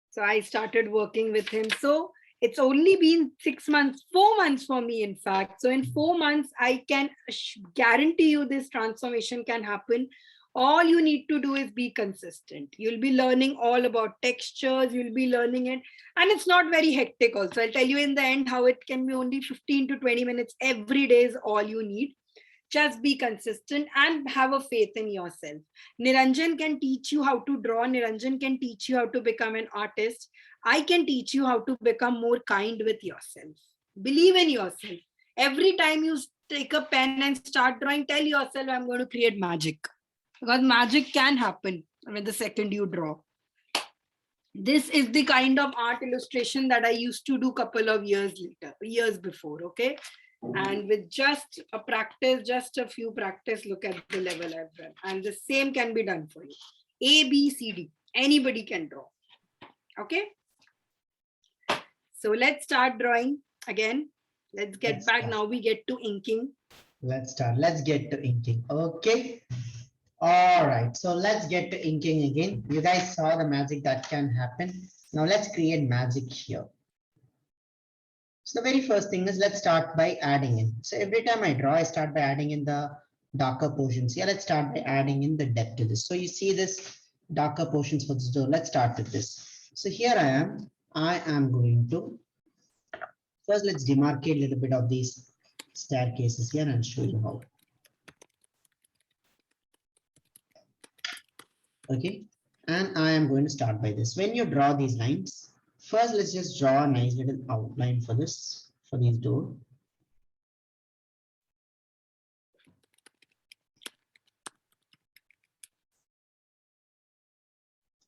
A: So I started working with him. So it's only been 6 months, 4 months for me, in fact. So in 4 months, I can guarantee you this transformation can happen. All you need to do is be consistent. You'll be learning all about textures. You'll be learning it. And it's not very hectic also. I'll tell you in the end how it can be only 15 to 20 minutes every day is all you need. Just be consistent and have a faith in yourself. Niranjan can teach you how to draw. Niranjan can teach you how to become an artist. I can teach you how to become more kind with yourself. Believe in yourself. Every time you take a pen and start drawing, tell yourself, I'm going to create magic. Because magic can happen with the second you draw. This is the kind of art illustration that I used to do a couple of years before, okay? And with just a few practice, look at the level I've done. And the same can be done for you. A, B, C, D. Anybody can draw. Okay? So let's start drawing again. Let's back. Now we get to inking.
B: Let's start. Let's get to inking. Okay. All right, so let's get to inking again. You guys saw the magic that can happen. Now let's create magic here. So the very first thing is let's start by adding in. So every time I draw, I start by adding in the darker portions. Yeah, let's start by adding in the depth to this. So you see this darker portions for this door. Let's start with this. So here I am. I am going to first let's demarcate a little bit of these staircases here and show you how. Okay, and I am going to start by this. When you draw these lines, first let's just draw a nice little outline for this, for these door.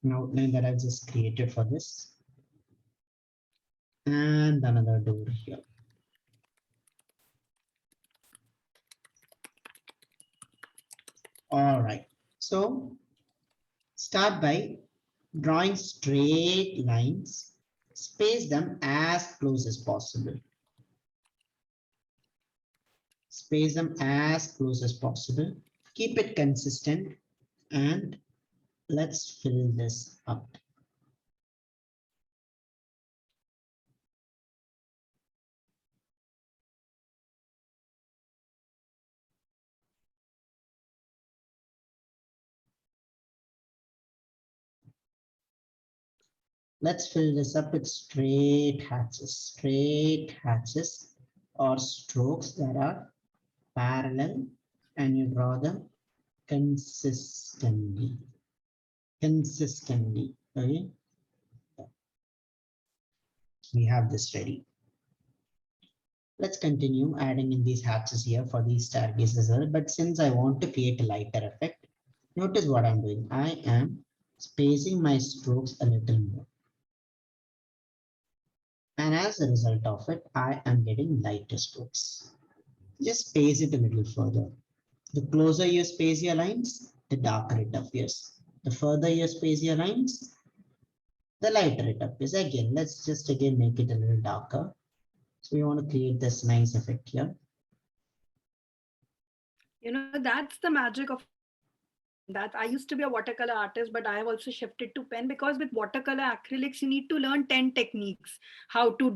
B: An outline that I've just created for this. And another door here. All right, so start by drawing straight lines, space them as close as possible. Space them as close as possible. Keep it consistent and let's fill this up. Let's fill this up with straight hatches or strokes that are parallel, and you draw them consistently. Okay, we have this ready. Let's continue adding in these hatches here for these staircases, but since I want to create a lighter effect, notice what I'm doing. I am spacing my strokes a little more. And as a result of it, I am getting lighter strokes. Just space it a little further. The closer you space your lines, the darker it appears. The further you space your lines, the lighter it appears. Again, let's just again make it a little darker. So we want to create this nice effect here.
A: That's the magic of that. I used to be a watercolor artist, but I have also shifted to pen, because with watercolor acrylics you need to learn 10 techniques: how to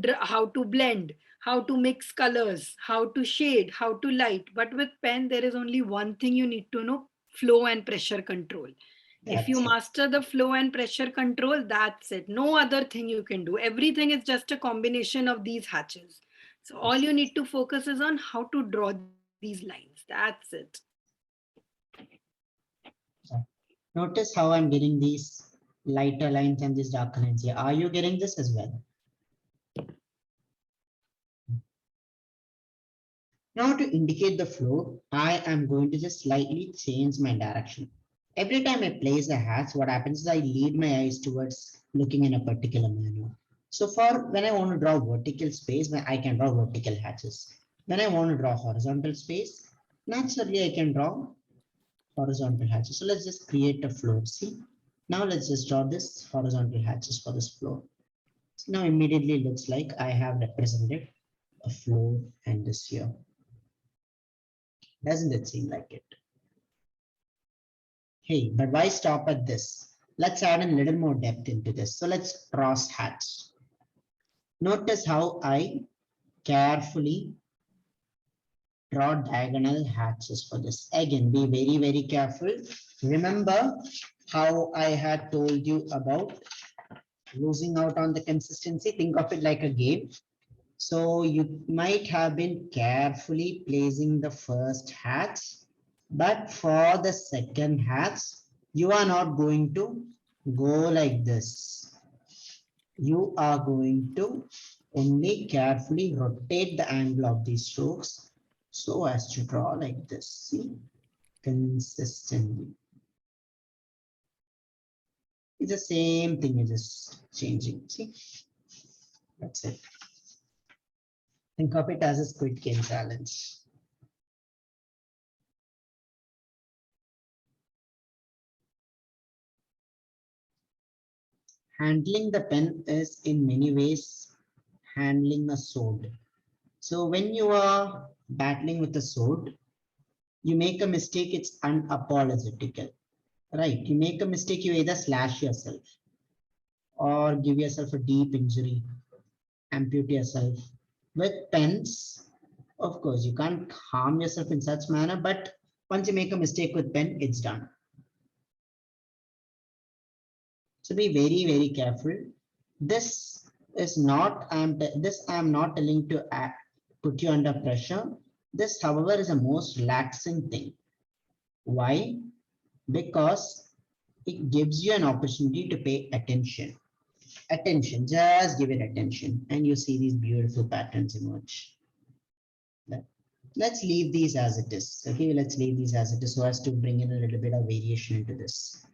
A: blend, how to mix colors, how to shade, how to light. But with pen there is only one thing you need to know: flow and pressure control. If you
B: That's it.
A: master the flow and pressure control, that's it. No other thing you can do. Everything is just a combination of these hatches. So all you need to focus is on how to draw these lines. That's it.
B: Notice how I'm getting these lighter lines and these darker lines here. Are you getting this as well? Now to indicate the flow, I am going to just slightly change my direction. Every time I place a hatch, what happens is I lead my eyes towards looking in a particular manner. So for when I want to draw vertical space, I can draw vertical hatches. When I want to draw horizontal space, naturally I can draw horizontal hatches. So let's just create a floor. See, now let's just draw this horizontal hatches for this floor. So now immediately looks like I have represented a floor and this here. Doesn't it seem like it? Hey, but why stop at this? Let's add a little more depth into this. So let's cross hatch. Notice how I carefully draw diagonal hatches for this. Again, be very, very careful. Remember how I had told you about losing out on the consistency. Think of it like a game. So you might have been carefully placing the first hatch, but for the second hatch, you are not going to go like this. You are going to only carefully rotate the angle of these strokes so as to draw like this. See, consistently. It's the same thing, you're just changing. See, that's it. Think of it as a Squid Game challenge. Handling the pen is in many ways handling a sword. So when you are battling with a sword, You make a mistake, it's unapologetical, right? You make a mistake, you either slash yourself or give yourself a deep injury, amputate yourself. With pens, of course, you can't harm yourself in such manner, but once you make a mistake with pen, it's done. So be very, very careful. This is not, I am not telling to put you under pressure. This, however, is a most relaxing thing. Why? Because it gives you an opportunity to pay attention. Attention, just give it attention, and you see these beautiful patterns emerge. Let's leave these as it is. Okay, let's leave these as it is so as to bring in a little bit of variation into this.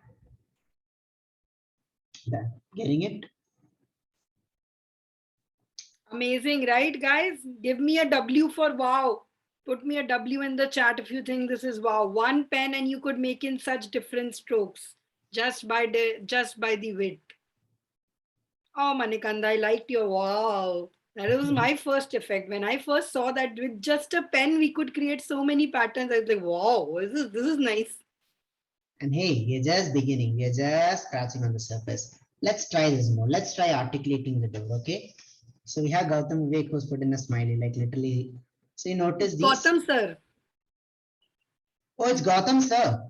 B: Getting it?
A: Amazing, right, guys? Give me a W for wow. Put me a W in the chat if you think this is wow. One pen and you could make in such different strokes just by the width. Oh, Manikanda, I liked your wow. That was my first effect. When I first saw that with just a pen, we could create so many patterns. I was like, wow, this is nice.
B: And hey, we're just beginning. We're just scratching on the surface. Let's try this more. Let's try articulating the door, okay? So we have Gautam Vivek who's put in a smiley, like literally. So you notice these.
A: Gautam, sir.
B: Oh, it's Gautam, sir.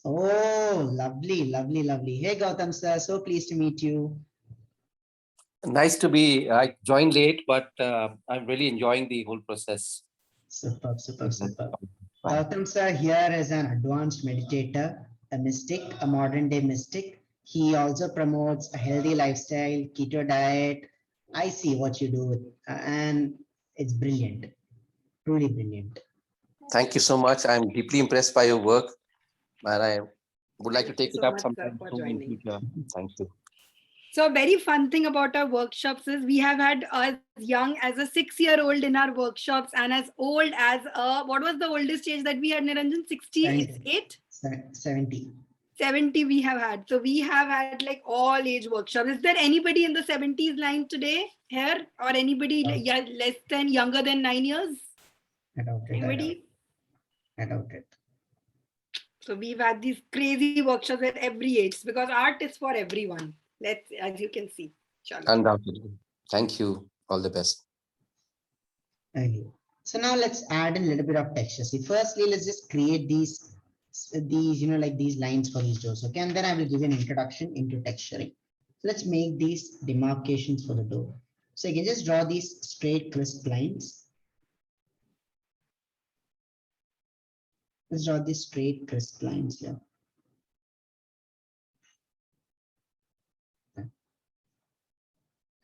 B: Oh, lovely, lovely, lovely. Hey, Gautam, sir. So pleased to meet you.
F: Nice to be, I joined late, but I'm really enjoying the whole process.
B: Superb, superb, superb. Gautam sir here is an advanced meditator, a mystic, a modern day mystic. He also promotes a healthy lifestyle, keto diet. I see what you do and it's brilliant, truly brilliant.
F: Thank you so much. I'm deeply impressed by your work, and I would like to take it up sometime soon in future. Thank you.
A: So a very fun thing about our workshops is we have had as young as a 6-year-old in our workshops and as old as what was the oldest age that we had, Niranjan? 68?
B: 70.
A: 70 we have had. So we have had like all age workshops. Is there anybody in the 70s line today here or anybody less than younger than 9 years?
B: I doubt it.
A: Anybody?
B: I doubt it.
A: So we've had these crazy workshops at every age because art is for everyone. Let's, as you can see.
F: Undoubtedly. Thank you. All the best.
B: Okay. So now let's add a little bit of texture. See, firstly, let's just create these, like these lines for these doors. Okay. And then I will give you an introduction into texturing. So let's make these demarcations for the door. So you can just draw these straight, crisp lines. Let's draw these straight, crisp lines here.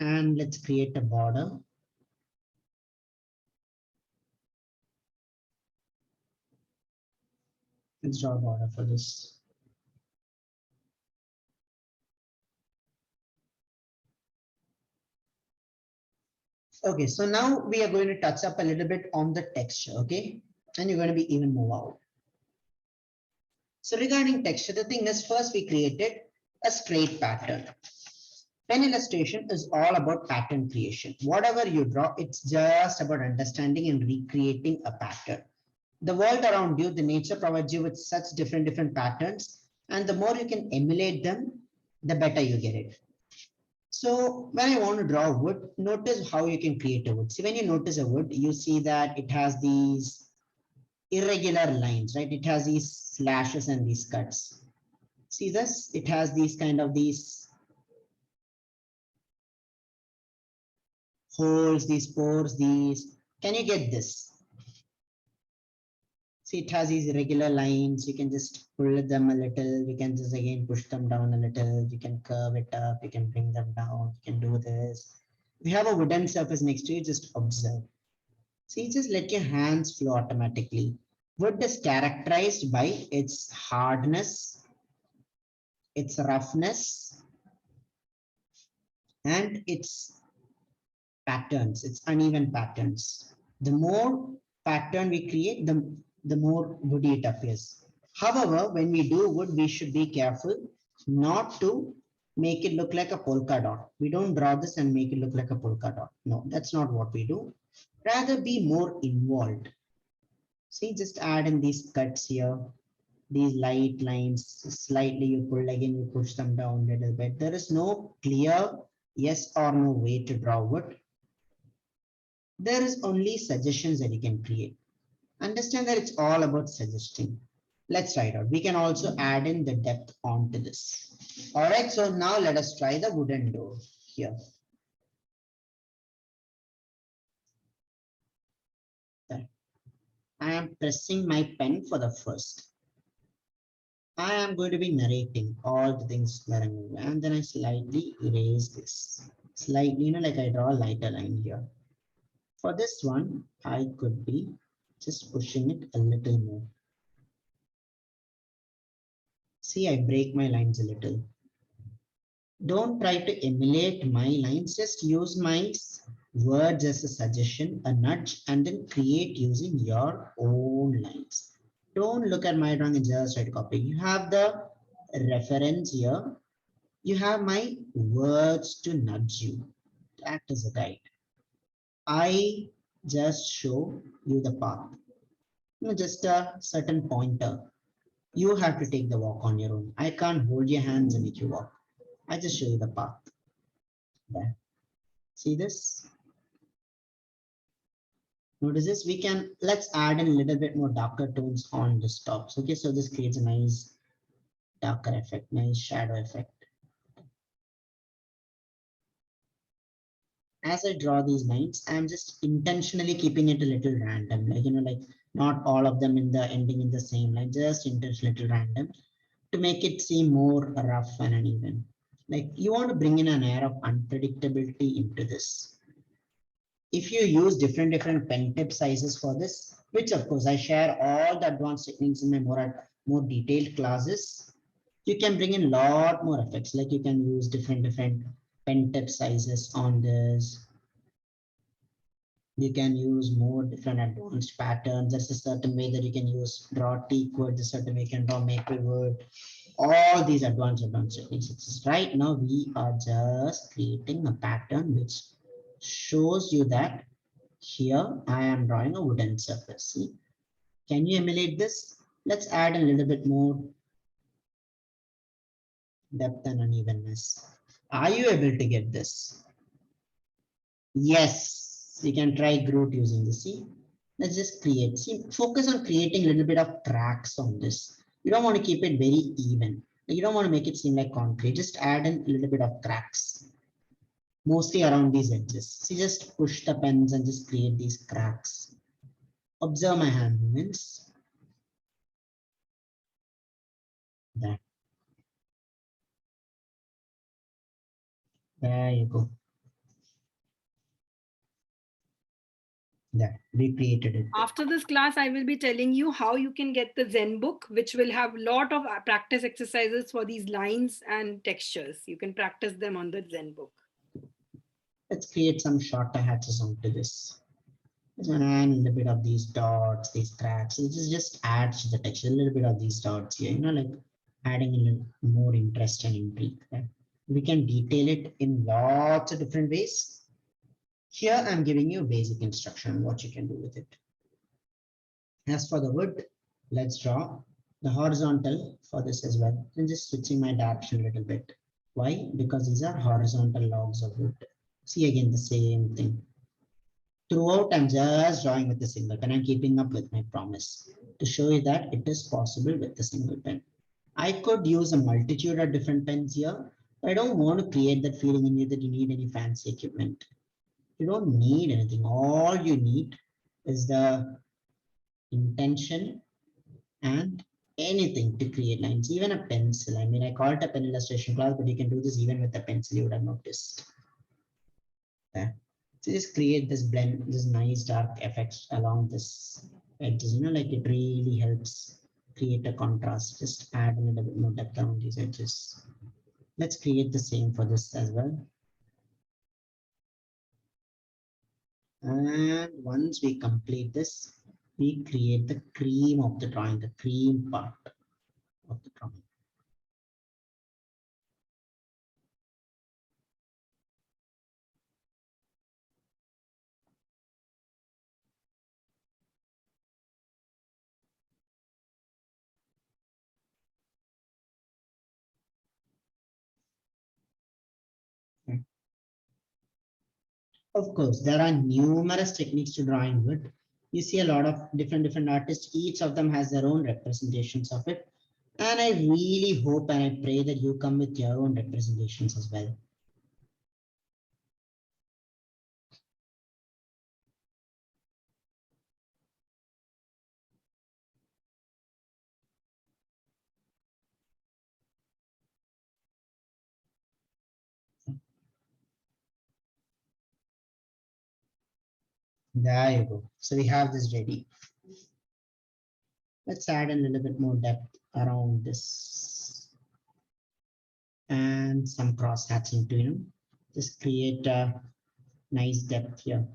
B: And let's create a border. Let's draw a border for this. Okay, so now we are going to touch up a little bit on the texture, okay? And you're going to be even more wow. So regarding texture, the thing is first we created a straight pattern. Pen illustration is all about pattern creation. Whatever you draw, it's just about understanding and recreating a pattern. The world around you, the nature provides you with such different patterns, and the more you can emulate them, the better you get it. So when I want to draw wood, notice how you can create a wood. See, when you notice a wood, you see that it has these irregular lines, right? It has these slashes and these cuts. See this? It has these kind of these holes, these pores, these. Can you get this? See, it has these irregular lines. You can just pull them a little. You can just again push them down a little. You can curve it up. You can bring them down. You can do this. If you have a wooden surface next to you, just observe. See, just let your hands flow automatically. Wood is characterized by its hardness, its roughness, and its patterns, its uneven patterns. The more pattern we create, the more woody it appears. However, when we do wood, we should be careful not to make it look like a polka dot. We don't draw this and make it look like a polka dot. No, that's not what we do. Rather be more involved. See, just add in these cuts here, these light lines, slightly you pull, again you push them down a little bit. There is no clear yes or no way to draw wood. There is only suggestions that you can create. Understand that it's all about suggesting. Let's try it out. We can also add in the depth onto this. All right, so now let us try the wooden door here. There. I am pressing my pen for the first. I am going to be narrating all the things that I'm doing, and then I slightly erase this. Slightly, like I draw a lighter line here. For this one, I could be just pushing it a little more. See, I break my lines a little. Don't try to emulate my lines, just use my words as a suggestion, a nudge, and then create using your own lines. Don't look at my drawing and just try to copy. You have the reference here. You have my words to nudge you, to act as a guide. I just show you the path. Just a certain pointer. You have to take the walk on your own. I can't hold your hands and make you walk. I just show you the path. There. See this? Notice this, let's add in a little bit more darker tones on the tops. Okay, so this creates a nice darker effect, nice shadow effect. As I draw these lines, I'm just intentionally keeping it a little random, like not all of them in the ending in the same line, just intentionally little random to make it seem more rough and uneven. Like you want to bring in an air of unpredictability into this. If you use different pen tip sizes for this, which of course I share all the advanced techniques in my more detailed classes, you can bring in a lot more effects. Like you can use different pen tip sizes on this. You can use more different advanced patterns. There's a certain way that you can use draw teak wood, a certain way you can draw maple wood. All these advanced techniques. Right now we are just creating a pattern which shows you that here I am drawing a wooden surface. See, can you emulate this? Let's add a little bit more depth and unevenness. Are you able to get this? Yes, you can try Groot using this. See, let's just create. See, focus on creating a little bit of cracks on this. You don't want to keep it very even. You don't want to make it seem like concrete. Just add in a little bit of cracks, mostly around these edges. See, just push the pens and just create these cracks. Observe my hand movements. That. There you go. That we created it.
A: After this class, I will be telling you how you can get the Zen book, which will have a lot of practice exercises for these lines and textures. You can practice them on the Zen book.
B: Let's create some shorter hatches onto this. And a little bit of these dots, these cracks. It just adds to the texture, a little bit of these dots here, like adding a little more interest and intrigue. Right? We can detail it in lots of different ways. Here I'm giving you a basic instruction on what you can do with it. As for the wood, let's draw the horizontal for this as well. I'm just switching my direction a little bit. Why? Because these are horizontal logs of wood. See again the same thing. Throughout, I'm just drawing with a single pen. I'm keeping up with my promise to show you that it is possible with a single pen. I could use a multitude of different pens here, but I don't want to create that feeling in you that you need any fancy equipment. You don't need anything. All you need is the intention and anything to create lines, even a pencil. I mean, I call it a pen illustration class, but you can do this even with a pencil, you would have noticed. Okay. So just create this blend, this nice dark effects along this edges, like it really helps create a contrast. Just add a little bit more depth around these edges. Let's create the same for this as well. And once we complete this, we create the cream of the drawing, the cream part of the drawing. Of course, there are numerous techniques to drawing wood. You see a lot of different artists. Each of them has their own representations of it. And I really hope and I pray that you come with your own representations as well. There you go. So we have this ready. Let's add a little bit more depth around this and some cross hatching to, just create a nice depth here.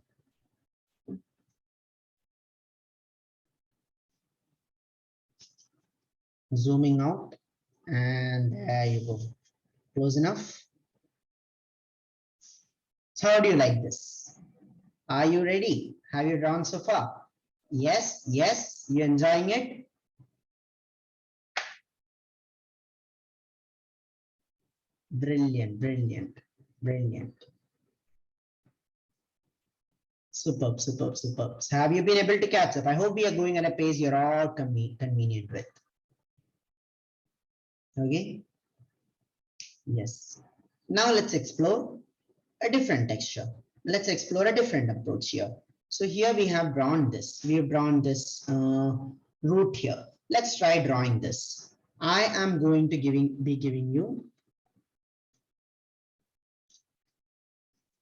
B: Zooming out, and there you go. Close enough. So how do you like this? Are you ready? Have you drawn so far? Yes, yes, you enjoying it? Brilliant, brilliant, brilliant. Superb, superb, superb. So have you been able to catch up? I hope we are going at a pace you're all convenient with. Okay. Yes. Now let's explore a different texture. Let's explore a different approach here. So here we have drawn this. We have drawn this root here. Let's try drawing this. I am going to be giving you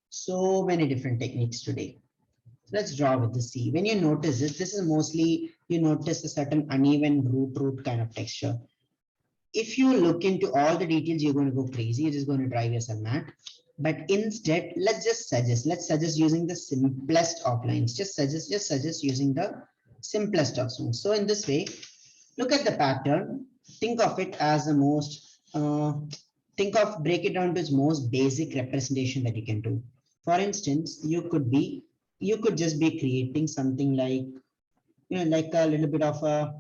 B: so many different techniques today. Let's draw with the C. When you notice this is mostly, you notice a certain uneven root kind of texture. If you look into all the details, you're going to go crazy. You're just going to drive yourself mad. But instead, let's suggest using the simplest of lines. Just suggest using the simplest of lines. So in this way, look at the pattern. Think of it as the most, break it down to its most basic representation that you can do. For instance, you could just be creating something like, like a little bit of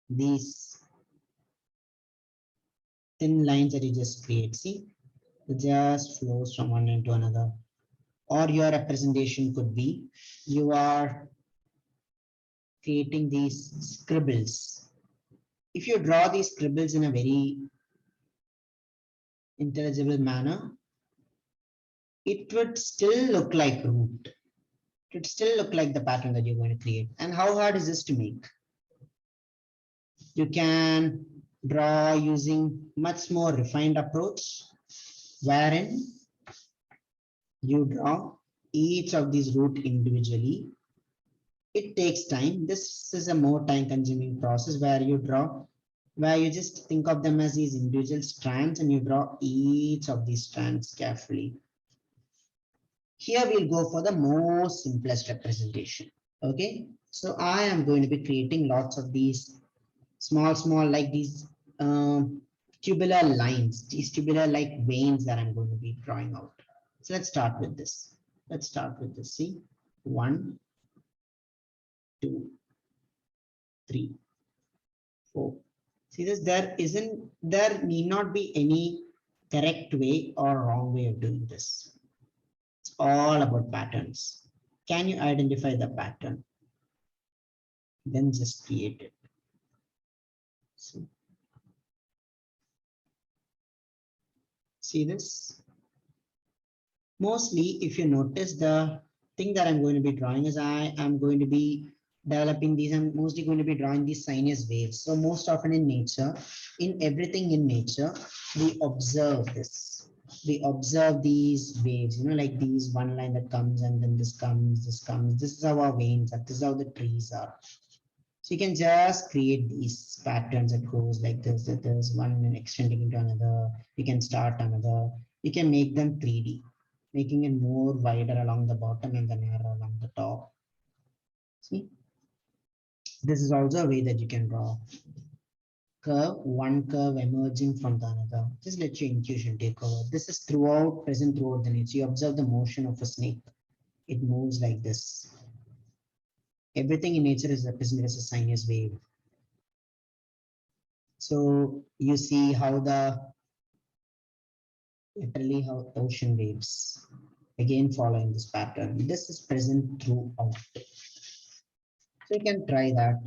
B: these thin lines that you just create. See, it just flows from one end to another. Or your representation could be, you are creating these scribbles. If you draw these scribbles in a very intelligible manner, it would still look like root. It would still look like the pattern that you're going to create. And how hard is this to make? You can draw using much more refined approach, wherein you draw each of these root individually. It takes time. This is a more time consuming process where you just think of them as these individual strands and you draw each of these strands carefully. Here we'll go for the most simplest representation. Okay, so I am going to be creating lots of these small, like these tubular lines, these tubular like veins that I'm going to be drawing out. So let's start with this. See, 1, 2, 3, 4. See this, there need not be any correct way or wrong way of doing this. It's all about patterns. Can you identify the pattern? Then just create it. See this? Mostly, if you notice, the thing that I'm going to be drawing is I am going to be developing these. I'm mostly going to be drawing these sinus waves. So most often in nature, in everything in nature, we observe this. We observe these waves, like these one line that comes and then this comes, this comes. This is how our veins are. This is how the trees are. So you can just create these patterns that goes like this, that there's one extending into another. You can start another. You can make them 3D, making it more wider along the bottom and then narrow along the top. See, this is also a way that you can draw one curve emerging from the another. Just let your intuition take over. This is present throughout the nature. You observe the motion of a snake. It moves like this. Everything in nature is represented as a sinus wave. So you see how literally how ocean waves. Again, following this pattern. This is present throughout. So you can try that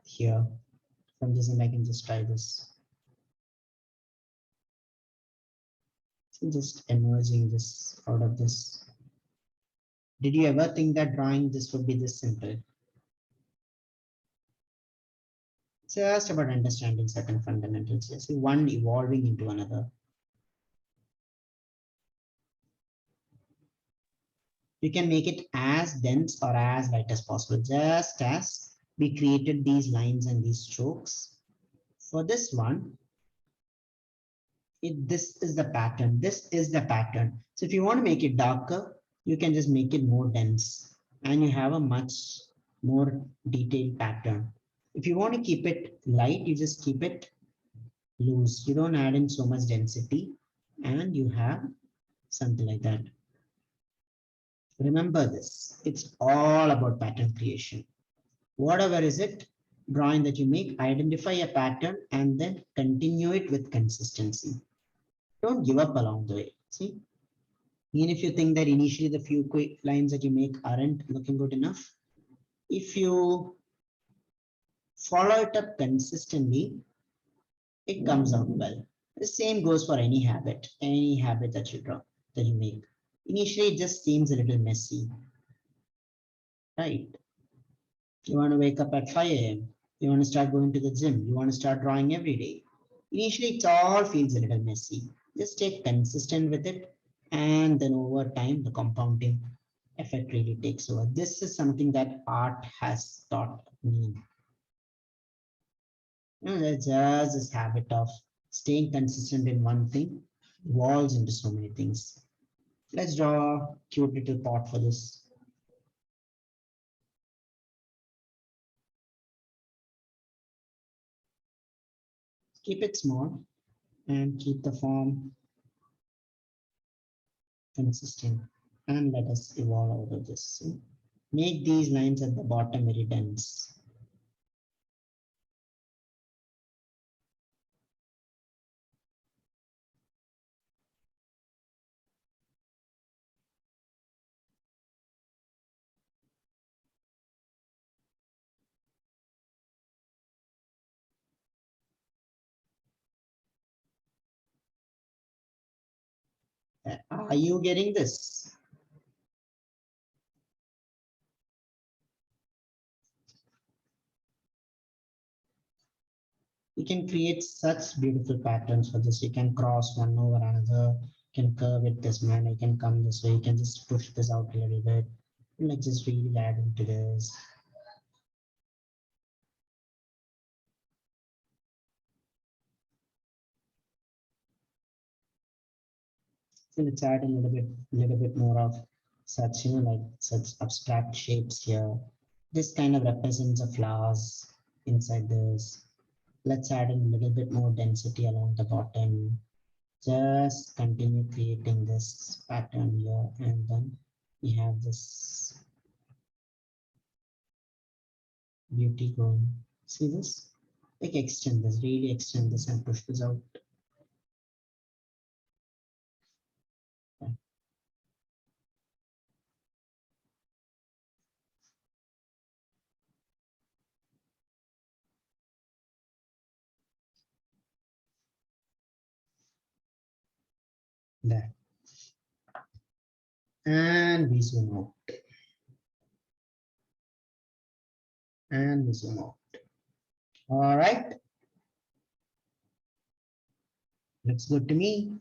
B: here. From this, and I can just try this. So just emerging this out of this. Did you ever think that drawing this would be this simple? It's just about understanding certain fundamentals. You see one evolving into another. You can make it as dense or as light as possible, just as we created these lines and these strokes. For this one, this is the pattern. This is the pattern. So if you want to make it darker, you can just make it more dense and you have a much more detailed pattern. If you want to keep it light, you just keep it loose. You don't add in so much density and you have something like that. Remember this, it's all about pattern creation. Whatever is it, drawing that you make, identify a pattern and then continue it with consistency. Don't give up along the way. See, even if you think that initially the few quick lines that you make aren't looking good enough, if you follow it up consistently, it comes out well. The same goes for any habit that you draw, that you make. Initially, it just seems a little messy, right? You want to wake up at 5 a.m. You want to start going to the gym. You want to start drawing every day. Initially, it all feels a little messy. Just stay consistent with it. And then over time, the compounding effect really takes over. This is something that art has taught me. There's just this habit of staying consistent in one thing evolves into so many things. Let's draw a cute little pot for this. Keep it small and keep the form consistent and let us evolve out of this. Make these lines at the bottom very dense. Are you getting this? You can create such beautiful patterns for this. You can cross one over another, you can curve it this manner, you can come this way, you can just push this out a little bit, like just really add into this. So let's add a little bit more of such, like such abstract shapes here. This kind of represents the flowers inside this. Let's add in a little bit more density along the bottom. Just continue creating this pattern here, and then we have this beauty going. See this? Like extend this, really extend this and push this out. There. And we zoom out. And we zoom out. All right. Looks good to me.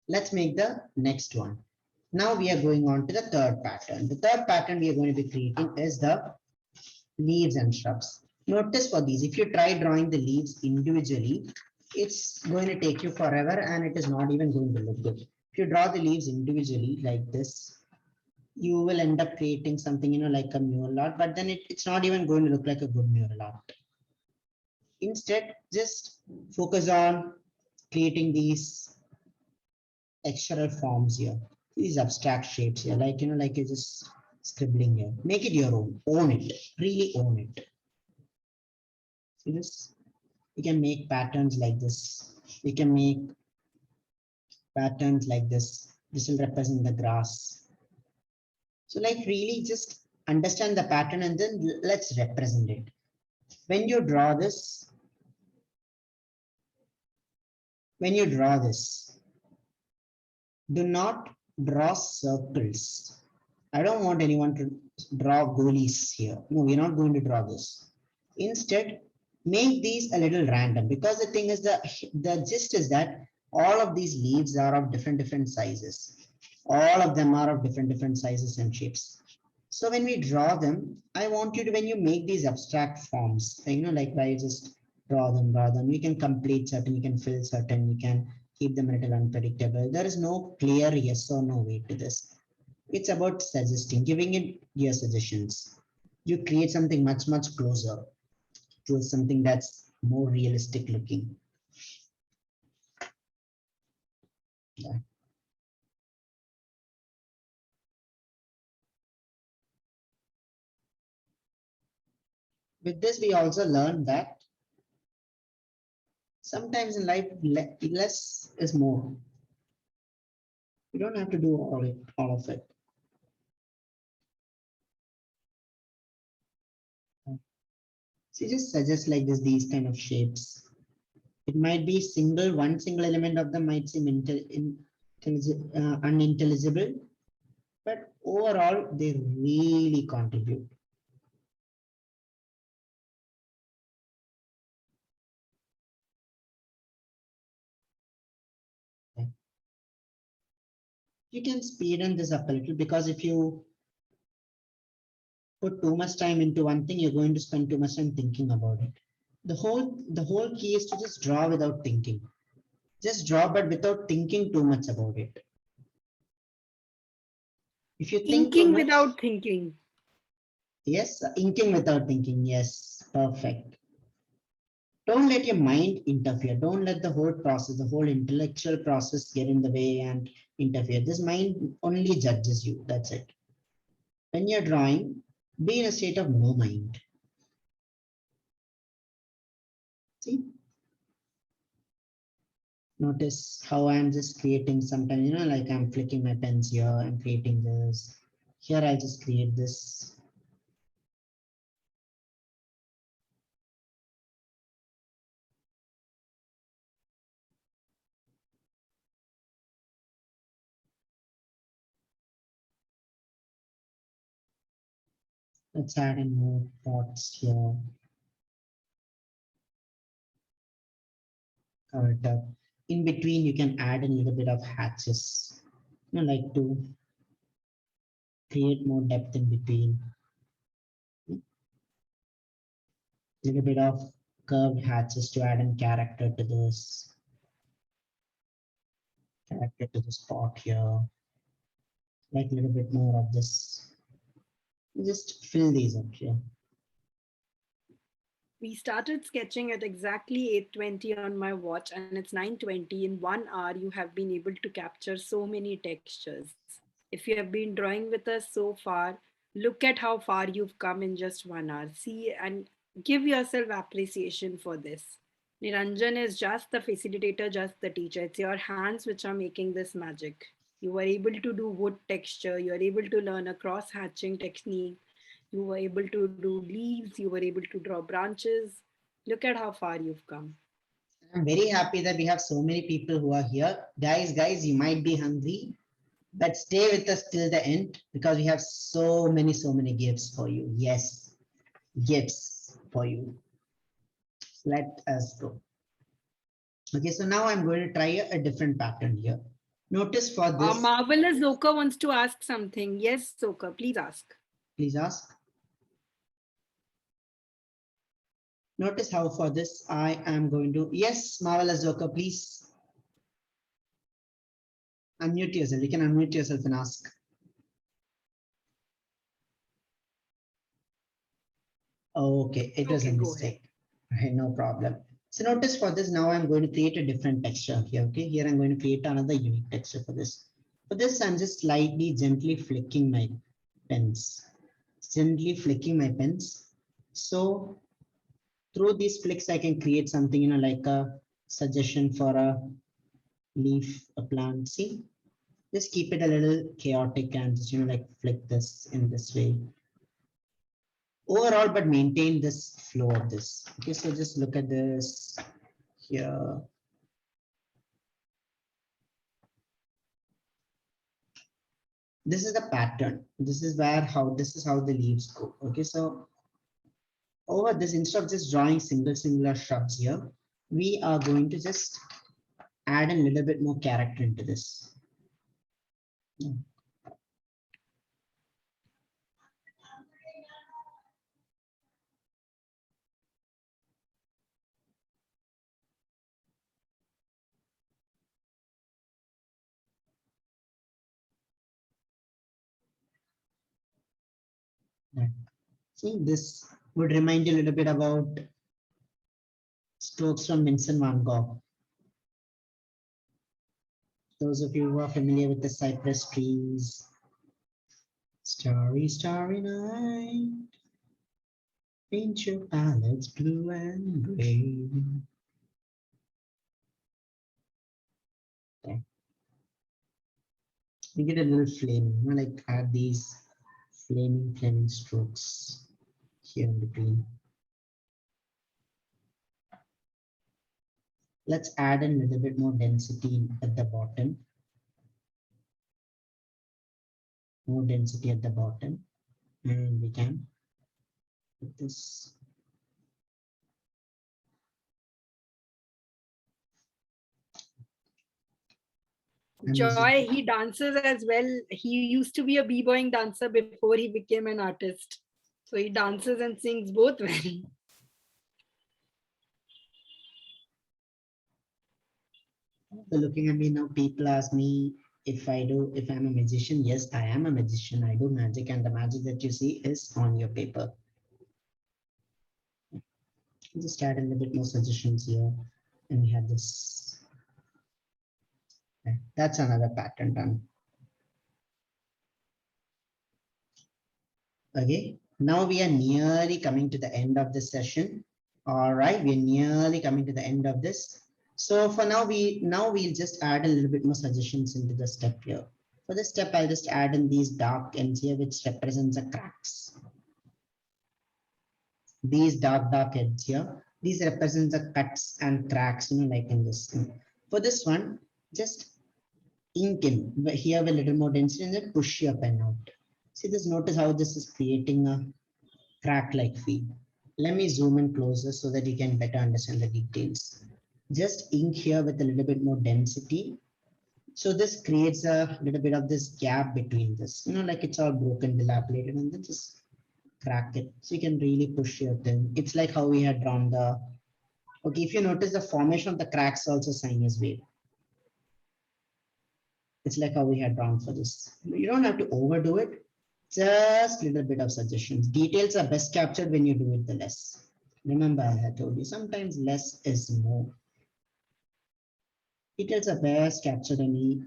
B: Let's make the next one. Now we are going on to the third pattern. The third pattern we are going to be creating is the leaves and shrubs. Notice for these, if you try drawing the leaves individually, it's going to take you forever and it is not even going to look good. If you draw the leaves individually like this, you will end up creating something, like a mural art, but then it's not even going to look like a good mural art. Instead, just focus on creating these textural forms here, these abstract shapes here, like, like you're just scribbling here. Make it your own it, really own it. See this? You can make patterns like this. You can make patterns like this This will represent the grass. So like really just understand the pattern and then let's represent it. When you draw this, do not draw circles. I don't want anyone to draw goalies here. No, we're not going to draw this. Instead, make these a little random, because the thing is the gist is that all of these leaves are of different sizes. All of them are of different sizes and shapes. So when we draw them, I want you to, when you make these abstract forms, like why you just draw them, you can complete certain, you can fill certain, you can keep them a little unpredictable. There is no clear yes or no way to this. It's about suggesting, giving it your suggestions. You create something much closer to something that's more realistic looking. Yeah. With this, we also learned that sometimes in life, less is more. You don't have to do all of it. So just suggest like this, these kind of shapes. It might be one single element of them might seem unintelligible, but overall they really contribute. You can speeden this up a little, because if you put too much time into one thing, you're going to spend too much time thinking about it. The whole key is to just draw without thinking. Just draw, but without thinking too much about it. If you think too much,
A: without thinking.
B: Yes, inking without thinking. Yes, perfect. Don't let your mind interfere. Don't let the whole process, the whole intellectual process get in the way and interfere. This mind only judges you. That's it. When you're drawing, be in a state of no mind. See? Notice how I'm just creating sometimes, like I'm flicking my pens here, I'm creating this. Here I just create this. Let's add in more dots here. Cover it up. In between, you can add a little bit of hatches. Like to create more depth in between. A little bit of curved hatches to add in character to this. Character to the spot here. Like a little bit more of this. Just fill these up here.
A: We started sketching at exactly 8:20 on my watch, and it's 9:20. In 1 hour, you have been able to capture so many textures. If you have been drawing with us so far, look at how far you've come in just 1 hour. See and give yourself appreciation for this. Niranjan is just the facilitator, just the teacher. It's your hands which are making this magic. You were able to do wood texture. You are able to learn a cross hatching technique. You were able to do leaves. You were able to draw branches. Look at how far you've come.
B: I'm very happy that we have so many people who are here. Guys, you might be hungry, but stay with us till the end, because we have so many gifts for you. Yes, gifts for you. Let us go. Okay, so now I'm going to try a different pattern here. Notice for this.
A: Marvelous Zoka wants to ask something. Yes, Zoka, please ask.
B: Please ask. Notice how for this I am going to, yes, Marvelous Zoka, please. Unmute yourself. You can unmute yourself and ask. Okay, it was a mistake. Right, no problem. So notice for this, now I'm going to create a different texture here. Okay, here I'm going to create another unique texture for this. For this, I'm just slightly gently flicking my pens. Gently flicking my pens. So through these flicks, I can create something, like a suggestion for a leaf, a plant. See, Just keep it a little chaotic and just, like flick this in this way. Overall, but maintain this flow of this. Okay, so just look at this here. This is the pattern. This is how the leaves go. Okay, so over this, instead of just drawing singular shrubs here, we are going to just add a little bit more character into this. See, this would remind you a little bit about strokes from Vincent van Gogh. Those of you who are familiar with the cypress trees. Starry, starry night. Paint your palettes blue and gray. Okay. You get a little flaming, like add these flaming strokes here in between. Let's add a little bit more density at the bottom. More density at the bottom. And we can put this.
A: Joy, he dances as well. He used to be a b-boying dancer before he became an artist. So he dances and sings both well.
B: So looking at me now, people ask me if I'm a magician. Yes, I am a magician. I do magic, and the magic that you see is on your paper. Just add a little bit more suggestions here, and we have this. Okay, that's another pattern done. Okay, now we are nearly coming to the end of this session. All right, we're nearly coming to the end of this. So for now, we'll just add a little bit more suggestions into the step here. For this step, I'll just add in these dark ends here, which represents the cracks. These dark ends here, these represent the cuts and cracks, like in this. For this one, just ink in here with a little more density and then push your pen out. See this, notice how this is creating a crack-like feel. Let me zoom in closer so that you can better understand the details. Just ink here with a little bit more density. So this creates a little bit of this gap between this, like it's all broken, dilapidated, and then just crack it. So you can really push your pen. It's like how we had drawn the, okay, if you notice the formation of the cracks also sinus wave. It's like how we had drawn for this. You don't have to overdo it. Just a little bit of suggestions. Details are best captured when you do it the less. Remember, I had told you, sometimes less is more. Details are best captured and we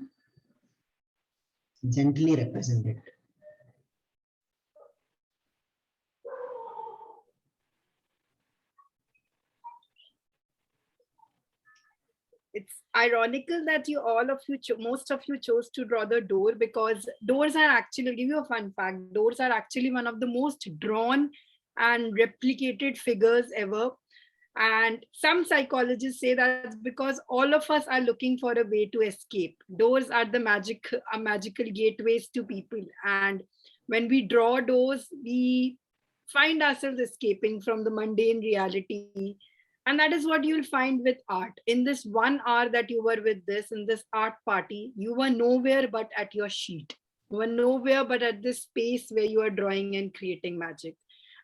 B: gently represent it.
A: It's ironical that most of you chose to draw the door, because doors are actually, I'll give you a fun fact, doors are actually one of the most drawn and replicated figures ever. And some psychologists say that's because all of us are looking for a way to escape. Doors are the magical gateways to people. And when we draw doors, we find ourselves escaping from the mundane reality. And that is what you'll find with art. In this 1 hour that you were with this, in this art party, you were nowhere but at your sheet. You were nowhere but at this space where you are drawing and creating magic.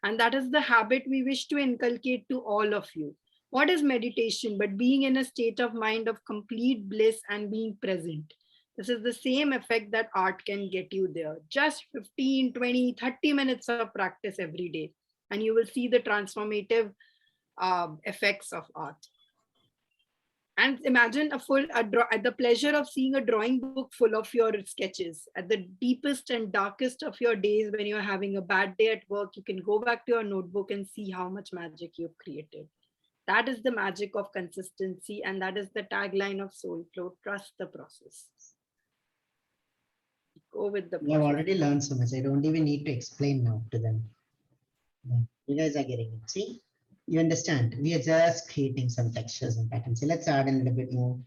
A: And that is the habit we wish to inculcate to all of you. What is meditation but being in a state of mind of complete bliss and being present? This is the same effect that art can get you there. Just 15, 20, 30 minutes of practice every day, and you will see the transformative effects of art. And imagine the pleasure of seeing a drawing book full of your sketches. At the deepest and darkest of your days, when you're having a bad day at work, you can go back to your notebook and see how much magic you've created. That is the magic of consistency, and that is the tagline of Soul Flow: trust the process. Go with the
B: You have
A: process.
B: already learned so much. I don't even need to explain now to them. You guys are getting it. See, you understand. We are just creating some textures and patterns. So let's add a little bit more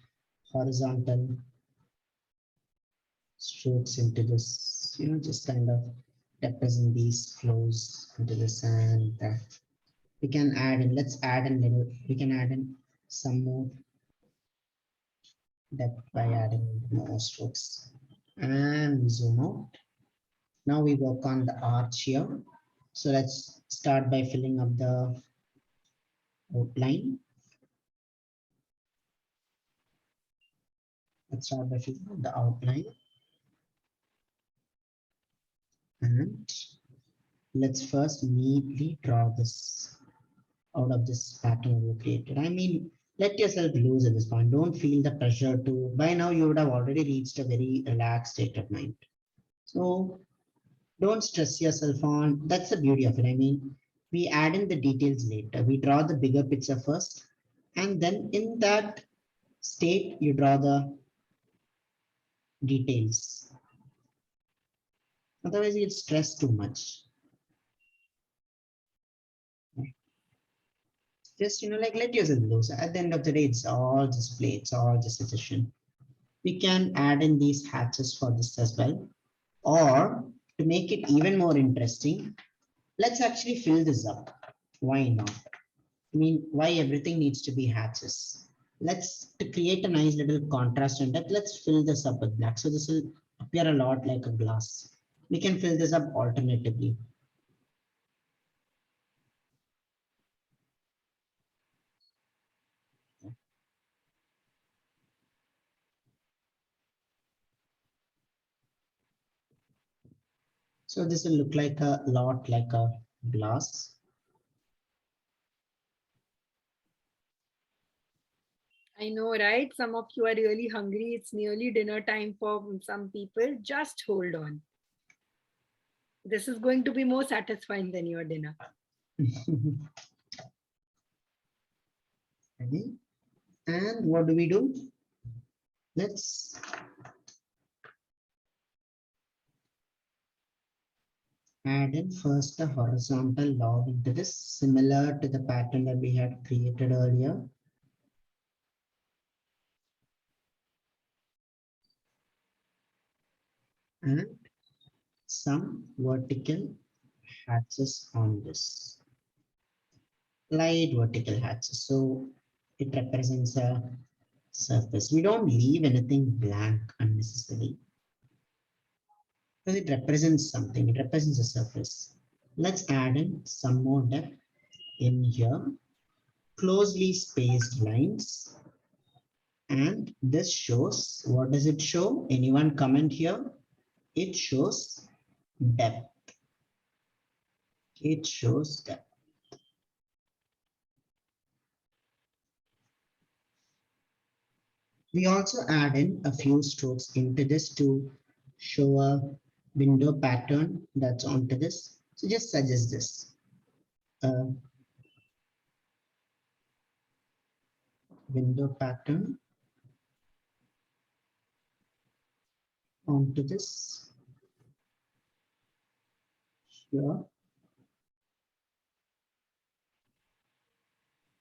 B: horizontal strokes into this, just kind of represent these flows into the sand. We can add in, let's add in little, we can add in some more depth by adding more strokes and zoom out. Now we work on the arch here. So let's start by filling up the outline. Let's start by filling up the outline. And let's first neatly draw this out of this pattern we created. I mean, let yourself loose at this point. Don't feel the pressure to, by now you would have already reached a very relaxed state of mind. So don't stress yourself on. That's the beauty of it. I mean, we add in the details later. We draw the bigger picture first, and then in that state, you draw the details. Otherwise, you'll stress too much. Just, like let yourself loose. At the end of the day, it's all just play. It's all just suggestion. We can add in these hatches for this as well. Or to make it even more interesting, let's actually fill this up. Why not? I mean, why everything needs to be hatches? To create a nice little contrast in that, let's fill this up with black. So this will appear a lot like a glass. We can fill this up alternatively. So this will look like a lot like a glass.
A: I know, right? Some of you are really hungry. It's nearly dinner time for some people. Just hold on. This is going to be more satisfying than your dinner.
B: Ready? And what do? Let's add in first the horizontal log into this, similar to the pattern that we had created earlier. And some vertical hatches on this. Light vertical hatches. So it represents a surface. We don't leave anything blank unnecessarily, because it represents something. It represents a surface. Let's add in some more depth in here. Closely spaced lines. And this shows, what does it show? Anyone comment here? It shows depth. It shows depth. We also add in a few strokes into this to show a window pattern that's onto this. So just suggest this. Window pattern onto this. Here.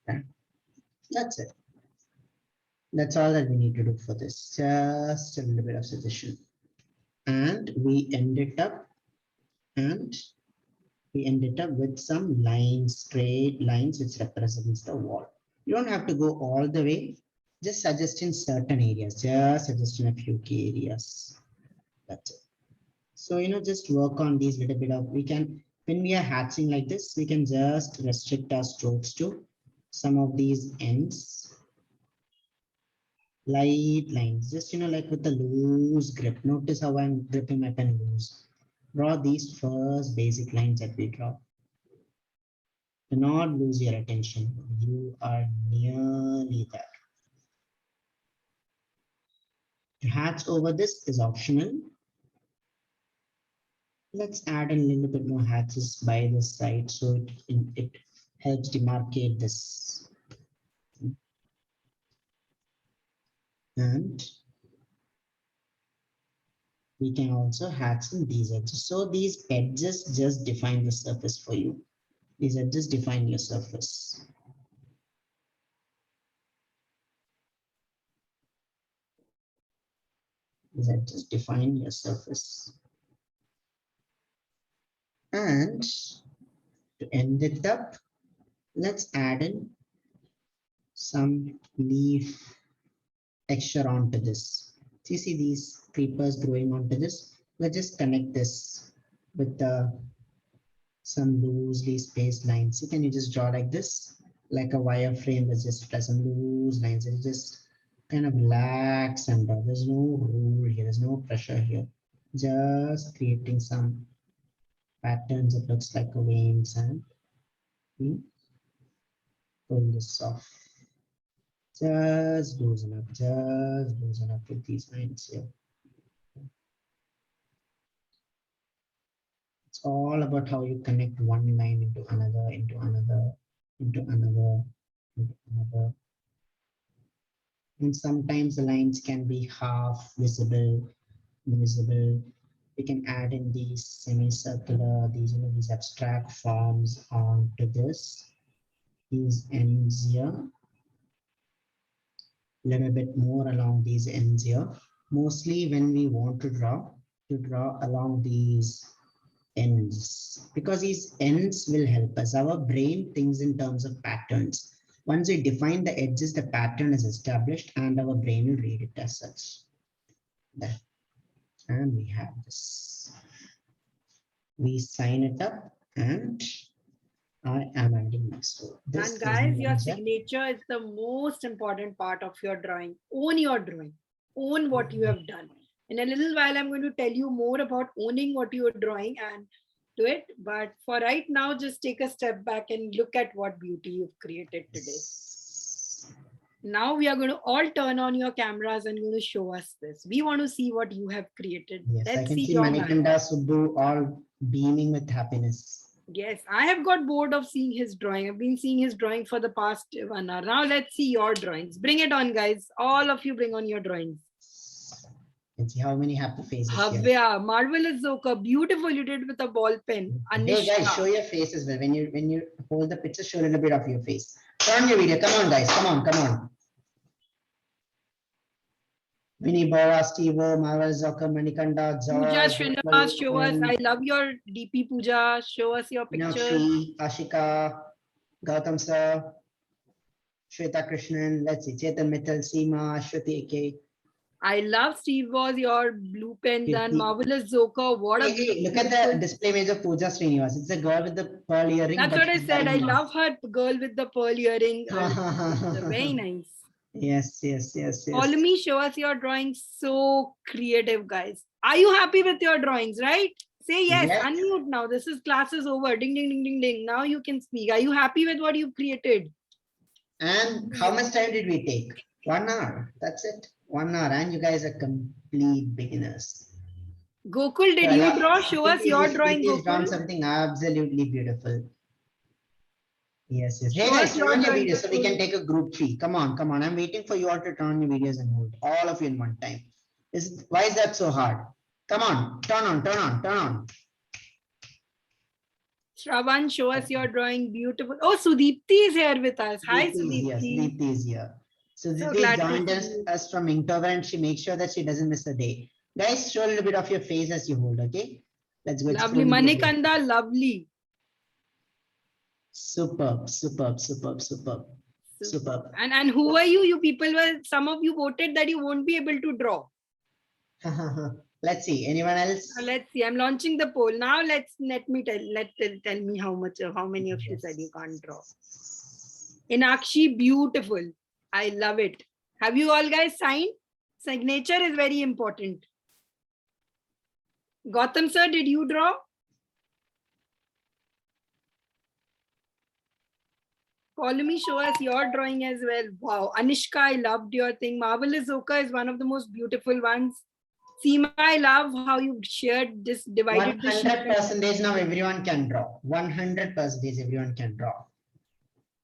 B: Okay. That's it. That's all that we need to do for this. Just a little bit of suggestion. And we ended up with some lines, straight lines, which represents the wall. You don't have to go all the way. Just suggest in certain areas. Just suggest in a few key areas. That's it. So, just work on these little bit of, when we are hatching like this, we can just restrict our strokes to some of these ends. Light lines, just, like with the loose grip. Notice how I'm gripping my pen loose. Draw these first basic lines that we draw. Do not lose your attention. You are nearly there. To hatch over this is optional. Let's add a little bit more hatches by the side so it helps demarcate this. And We can also hatch in these edges. So these edges just define the surface for you. These edges define your surface. These edges define your surface. And to end it up, let's add in some leaf texture onto this. So you see these creepers growing onto this. Let's just connect this with some loosely spaced lines. So can you just draw like this, like a wireframe? Let's just press some loose lines and just kind of relax and draw. There's no rule here. There's no pressure here. Just creating some patterns. It looks like a veins and pull this off. Just loosen up with these lines here. It's all about how you connect one line into another, into another, into another, into another. And sometimes the lines can be half visible, invisible. We can add in these semicircular, these, these abstract forms onto this. These ends here. Little bit more along these ends here. Mostly when we want to draw along these ends, because these ends will help us. Our brain thinks in terms of patterns. Once we define the edges, the pattern is established and our brain will read it as such. There. And we have this. We sign it up and I am adding next one.
A: And guys, your signature is the most important part of your drawing. Own your drawing. Own what you have done. In a little while, I'm going to tell you more about owning what you are drawing and do it. But for right now, just take a step back and look at what beauty you've created today. Now we are going to all turn on your cameras and going to show us this. We want to see what you have created.
B: Yes,
A: Let's
B: I can see
A: your
B: Manikanda Subbu all beaming with happiness.
A: Yes, I have got bored of seeing his drawing. I've been seeing his drawing for the past 1 hour. Now let's see your drawings. Bring it on, guys. All of you bring on your drawings.
B: And see how many happy faces here.
A: Bhavya, marvelous Zoka, beautiful. You did with a ball pen.
B: Hey guys, show your faces. Well, when you hold the picture, show a little bit of your face. Turn your video. Come on, guys. Come on. Vinny Bora, Steve, Marvel, Zoka, Manikanda,
A: Pooja,
B: George,
A: Srinivas, show us. I love your DP, Pooja. Show us your pictures.
B: Meenakshi, Ashika, Gautam sir, Shweta Krishnan. Let's see. Chetan Mittal, Seema, Shruti AK.
A: I love Steve was your blue pen done. Marvelous Zoka. What
B: hey, look at the display image of Pooja Srinivas. It's a girl with the pearl earring.
A: That's what I said. I love her girl with the pearl earring. Very nice.
B: Yes.
A: Follow me, show us your drawings. So creative, guys. Are you happy with your drawings, right? Say yes. Unmute now. This is class is over. Ding, ding, ding, ding, ding. Now you can speak. Are you happy with what you've created?
B: And how much time did we take? 1 hour. That's it. 1 hour. And you guys are complete beginners.
A: Gokul, did you draw? Show us your drawing,
B: Gokul. Drawn
A: Gokul.
B: something absolutely beautiful. Yes. Hey guys, turn on your videos so we can take a group tree. Come on. I'm waiting for you all to turn on your videos and hold all of you in one time. Why is that so hard? Come on, turn on.
A: Shravan, show us your drawing. Beautiful. Oh, Sudipti is here with us. Hi, Sudipti.
B: Yes, Sudipti is here. Sudipti joined us from Inktober and she makes sure that she doesn't miss a day. Guys, show a little bit of your face as you hold, okay? Let's go.
A: Lovely. Manikanda, lovely.
B: Superb.
A: And who are you? You people were, some of you voted that you won't be able to draw.
B: Let's see. Anyone else?
A: Let's see. I'm launching the poll now. Let me tell me how many of you said you can't draw. Inakshi, beautiful. I love it. Have you all guys signed? Signature is very important. Gautam sir, did you draw? Follow me, show us your drawing as well. Wow. Anishka, I loved your thing. Marvelous Zoka is one of the most beautiful ones. Seema, I love how you shared this, divided
B: 100% now everyone can draw. 100% everyone can draw.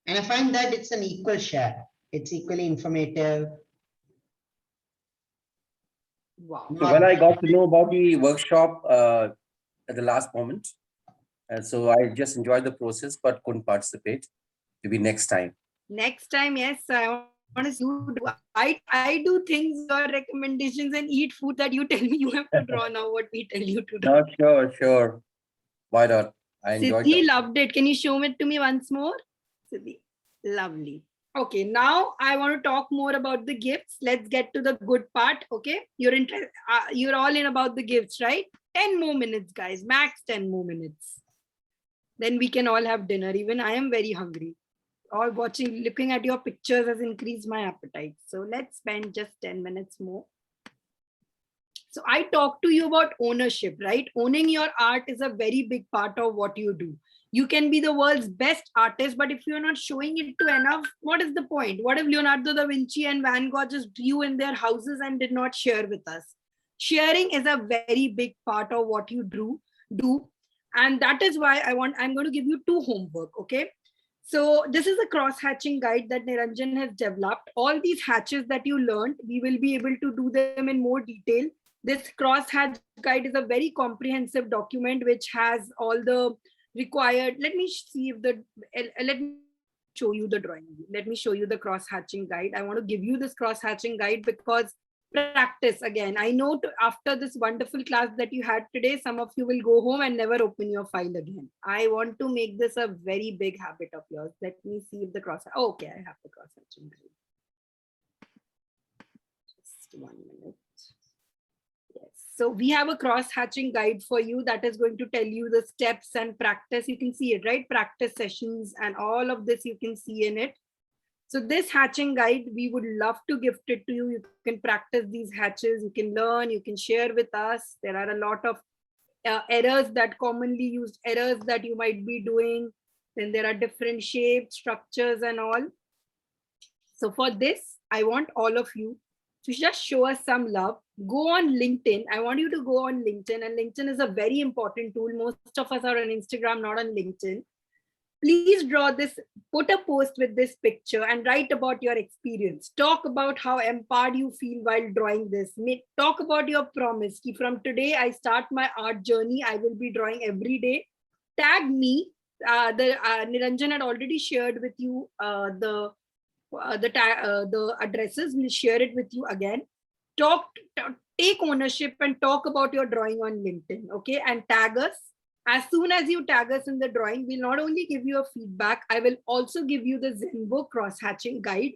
B: And I find that it's an equal share. It's equally informative.
A: Wow.
F: So when I got to know about the workshop at the last moment, and so I just enjoyed the process but couldn't participate. Maybe next time.
A: Next time, yes, I want to see you do. I do things, your recommendations, and eat food that you tell me you have to draw now. What we tell you to draw.
F: No, sure, sure. Why not? I enjoyed
A: Siddhi
F: that.
A: loved it. Can you show it to me once more? Siddhi, lovely. Okay, now I want to talk more about the gifts. Let's get to the good part. Okay, you're all in about the gifts, right? 10 more minutes, guys. Max 10 more minutes. Then we can all have dinner. Even I am very hungry. All looking at your pictures has increased my appetite. So let's spend just 10 minutes more. So I talked to you about ownership, right? Owning your art is a very big part of what you do. You can be the world's best artist, but if you're not showing it to enough, what is the point? What if Leonardo da Vinci and Van Gogh just drew in their houses and did not share with us? Sharing is a very big part of what you do. And that is why I'm going to give you 2 homework, okay? So this is a cross-hatching guide that Niranjan has developed. All these hatches that you learned, we will be able to do them in more detail. This cross-hatch guide is a very comprehensive document which has all the required. Let me see if let me show you the drawing. Let me show you the cross-hatching guide. I want to give you this cross-hatching guide because practice again. I know after this wonderful class that you had today, some of you will go home and never open your file again. I want to make this a very big habit of yours. Let me see if the okay, I have the cross-hatching guide. Just 1 minute. Yes. So we have a cross-hatching guide for you that is going to tell you the steps and practice. You can see it, right? Practice sessions and all of this you can see in it. So this hatching guide, we would love to gift it to you. You can practice these hatches, you can learn, you can share with us. There are a lot of errors that commonly used errors that you might be doing. Then there are different shapes, structures and all. So for this, I want all of you to just show us some love. Go on LinkedIn. I want you to go on LinkedIn, and LinkedIn is a very important tool. Most of us are on Instagram, not on LinkedIn. Please draw this, put a post with this picture and write about your experience. Talk about how empowered you feel while drawing this. Talk about your promise. From today, I start my art journey. I will be drawing every day. Tag me. Niranjan had already shared with you the addresses. We'll share it with you again. Take ownership and talk about your drawing on LinkedIn, okay? And tag us. As soon as you tag us in the drawing, we'll not only give you a feedback, I will also give you the Zenbook cross-hatching guide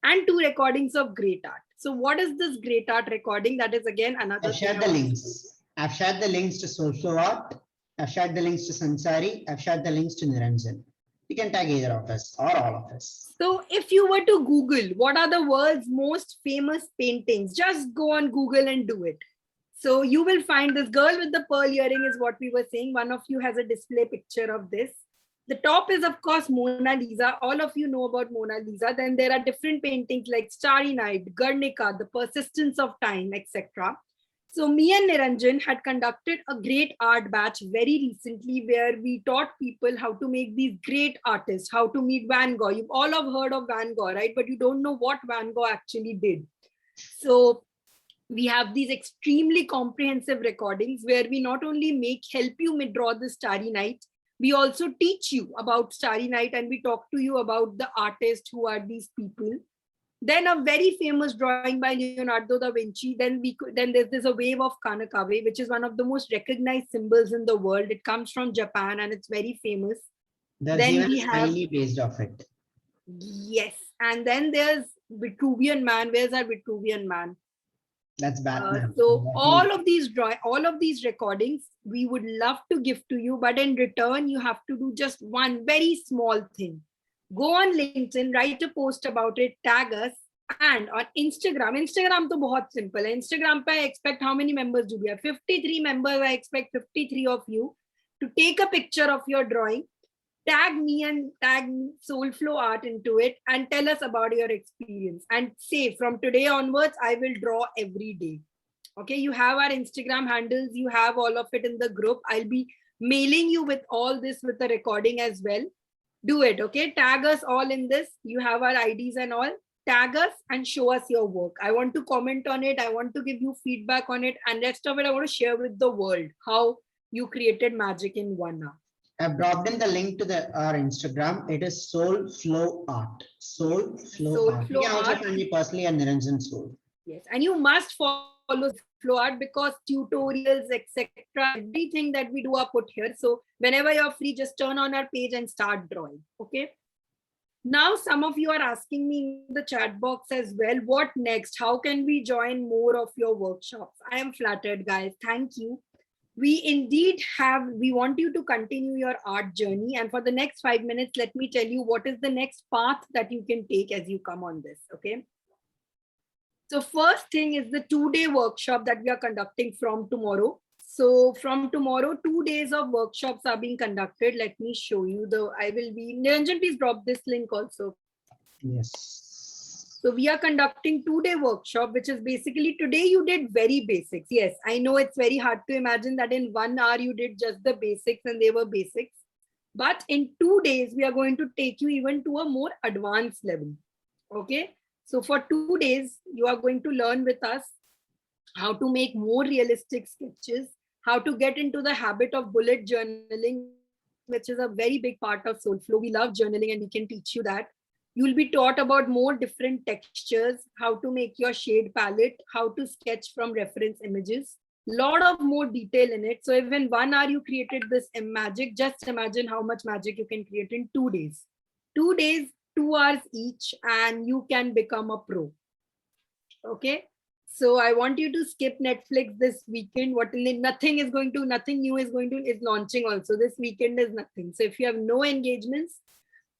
A: and 2 recordings of great art. So what is this great art recording? That is again another
B: I've shared the links. I've shared the links to Social Art. I've shared the links to Sansari. I've shared the links to Niranjan. You can tag either of us or all of us.
A: So if you were to Google, what are the world's most famous paintings? Just go on Google and do it. So you will find this girl with the pearl earring is what we were saying. One of you has a display picture of this. The top is, of course, Mona Lisa. All of you know about Mona Lisa. Then there are different paintings like Starry Night, Guernica, The Persistence of Time, etc. So me and Niranjan had conducted a great art batch very recently where we taught people how to make these great artists, how to meet Van Gogh. You've all have heard of Van Gogh, right? But you don't know what Van Gogh actually did. So we have these extremely comprehensive recordings where we not only help you draw the Starry Night, we also teach you about Starry Night and we talk to you about the artists who are these people. Then a very famous drawing by Leonardo da Vinci. Then there's a wave of Kanakabe, which is one of the most recognized symbols in the world. It comes from Japan and it's very famous.
B: There's
A: then
B: even
A: we
B: a
A: have
B: smiley based off it.
A: Yes, and then there's Vitruvian Man. Where's our Vitruvian Man?
B: That's Batman.
A: So all of these recordings, we would love to give to you, but in return, you have to do just one very small thing. Go on LinkedIn, write a post about it, tag us, and on Instagram is very simple. Instagram, I expect how many members do we have? 53 members. I expect 53 of you to take a picture of your drawing, tag me and tag Soulflow Art into it and tell us about your experience and say from today onwards, I will draw every day. Okay, you have our Instagram handles, you have all of it in the group. I'll be mailing you with all this with the recording as well. Do it, okay? Tag us all in this. You have our IDs and all. tag us and show us your work. I want to comment on it. I want to give you feedback on it. And rest of it, I want to share with the world how you created magic in 1 hour.
B: I've dropped in the link to our Instagram. It is Soul Flow Art. Soul Flow Art. You can also find me personally at Niranjan Soul.
A: Yes, and you must follow Flow Art because tutorials, etc., everything that we do are put here. So whenever you're free, just turn on our page and start drawing. Okay. Now, some of you are asking me in the chat box as well, what next? How can we join more of your workshops? I am flattered, guys. Thank you. We indeed we want you to continue your art journey. And for the next 5 minutes, let me tell you what is the next path that you can take as you come on this. Okay. So first thing is the 2-day workshop that we are conducting from tomorrow. So from tomorrow, 2 days of workshops are being conducted. Let me show you Niranjan, please drop this link also.
B: Yes.
A: So we are conducting 2-day workshop, which is basically today you did very basics. Yes, I know it's very hard to imagine that in 1 hour you did just the basics and they were basics. But in 2 days, we are going to take you even to a more advanced level. Okay. So for 2 days, you are going to learn with us how to make more realistic sketches, how to get into the habit of bullet journaling, which is a very big part of Soulflow. We love journaling and we can teach you that. You will be taught about more different textures, how to make your shade palette, how to sketch from reference images, lot of more detail in it. So if in 1 hour you created this magic, just imagine how much magic you can create in 2 days. 2 days, 2 hours each, and you can become a pro. Okay. So I want you to skip Netflix this weekend. Nothing new is launching also. This weekend is nothing. So if you have no engagements,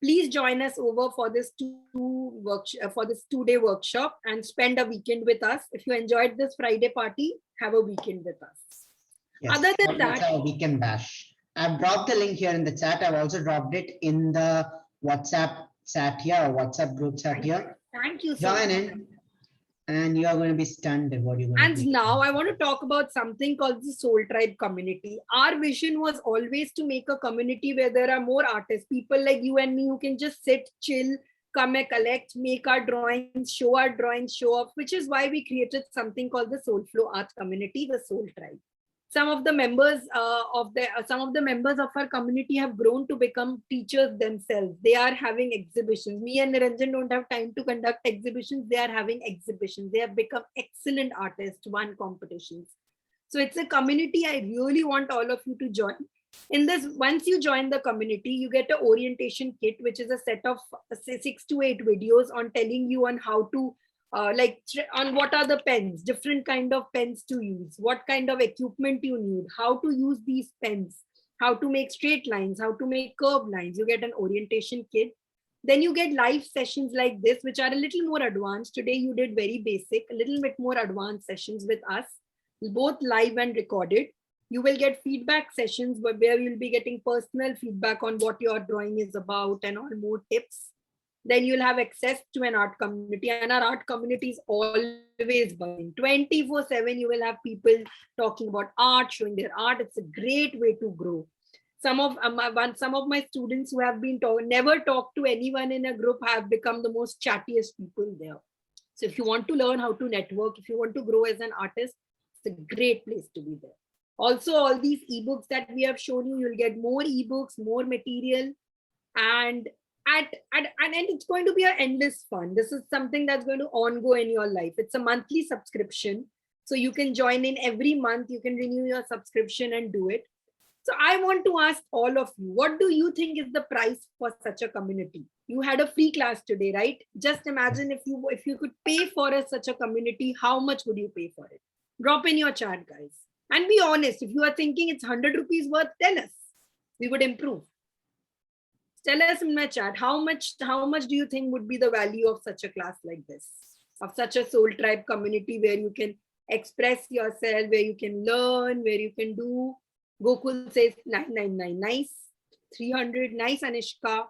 A: please join us over for this 2-day workshop and spend a weekend with us. If you enjoyed this Friday party, have a weekend with us.
B: Yes,
A: other than
B: let's
A: that,
B: have a weekend bash. I've dropped the link here in the chat. I've also dropped it in the WhatsApp chat here, WhatsApp group chat here.
A: Thank you so
B: Join
A: much.
B: in, and you are going to be stunned at what you're going to
A: And now I want to talk about something called the Soul Tribe community. Our vision was always to make a community where there are more artists, people like you and me who can just sit, chill, come and collect, make our drawings, show off, which is why we created something called the Soulflow Art Community, the Soul Tribe. Some of the members of our community have grown to become teachers themselves. They are having exhibitions. Me and Niranjan don't have time to conduct exhibitions. They are having exhibitions. They have become excellent artists, won competitions. So it's a community I really want all of you to join. In this, once you join the community, you get an orientation kit, which is a set of 6 to 8 videos on telling you on how to on what are the pens, different kind of pens to use, what kind of equipment you need, how to use these pens, how to make straight lines, how to make curved lines. You get an orientation kit. Then you get live sessions like this, which are a little more advanced. Today you did very basic, a little bit more advanced sessions with us, both live and recorded. You will get feedback sessions where you'll be getting personal feedback on what your drawing is about and all more tips. Then you'll have access to an art community, and our art community is always buzzing. 24/7, you will have people talking about art, showing their art. It's a great way to grow. Some of my students who have never talked to anyone in a group have become the most chattiest people there. So if you want to learn how to network, if you want to grow as an artist, it's a great place to be there. Also, all these ebooks that we have shown you, you'll get more ebooks, more material, and it's going to be an endless fun. This is something that's going to ongo in your life. It's a monthly subscription. So you can join in every month. You can renew your subscription and do it. So I want to ask all of you, what do you think is the price for such a community? You had a free class today, right? Just imagine if you could pay for such a community, how much would you pay for it? Drop in your chat, guys. And be honest. If you are thinking it's 100 rupees worth, tell us. We would improve. Tell us in my chat, how much do you think would be the value of such a class like this, of such a Soul Tribe community where you can express yourself, where you can learn, where you can do. Gokul says 999, nice. 300, nice. Anishka,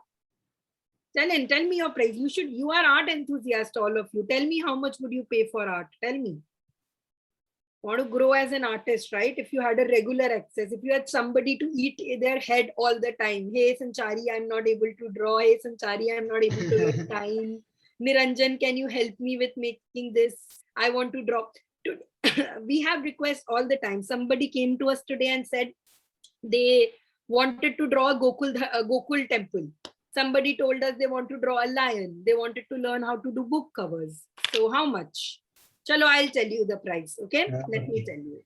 A: tell me your price. You are art enthusiast, all of you. Tell me how much would you pay for art? Tell me. Want to grow as an artist, right? If you had a regular access, if you had somebody to eat their head all the time. Hey, Sanchari, I'm not able to draw. Hey, Sanchari, I'm not able to get time. Niranjan, can you help me with making this? I want to draw. We have requests all the time. Somebody came to us today and said they wanted to draw a Gokul temple. Somebody told us they want to draw a lion. They wanted to learn how to do book covers. So how much? Chalo, I'll tell you the price. Okay, let me tell you.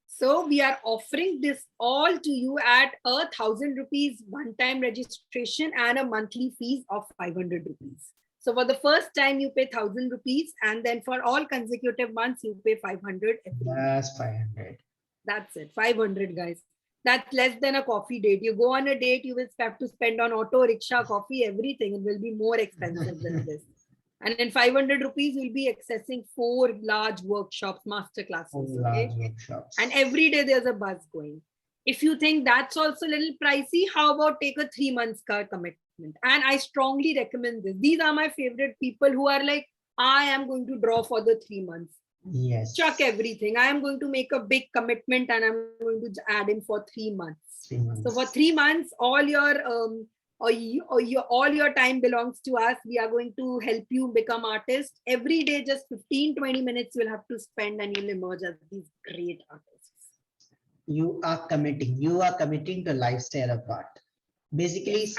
A: So we are offering this all to you at 1,000 rupees one-time registration and a monthly fees of 500 rupees. So for the first time you pay 1,000 rupees, and then for all consecutive months you pay 500 every month.
B: That's 500.
A: That's it, 500 guys. That's less than a coffee date. You go on a date, you will have to spend on auto, rickshaw, coffee, everything. It will be more expensive than this. And in 500 rupees, you'll be accessing 4 large workshops, master classes. Okay?
B: Large workshops.
A: And every day there's a buzz going. If you think that's also a little pricey, how about take a 3 months commitment? And I strongly recommend this. These are my favorite people who are like, I am going to draw for the 3 months.
B: Yes.
A: Chuck everything. I am going to make a big commitment and I'm going to add in for 3 months.
B: 3 months.
A: So for 3 months, all your time belongs to us. We are going to help you become artist. Every day, just 15-20 minutes you'll have to spend and you'll emerge as these great artists.
B: You are committing. You are committing to lifestyle of art. Basically,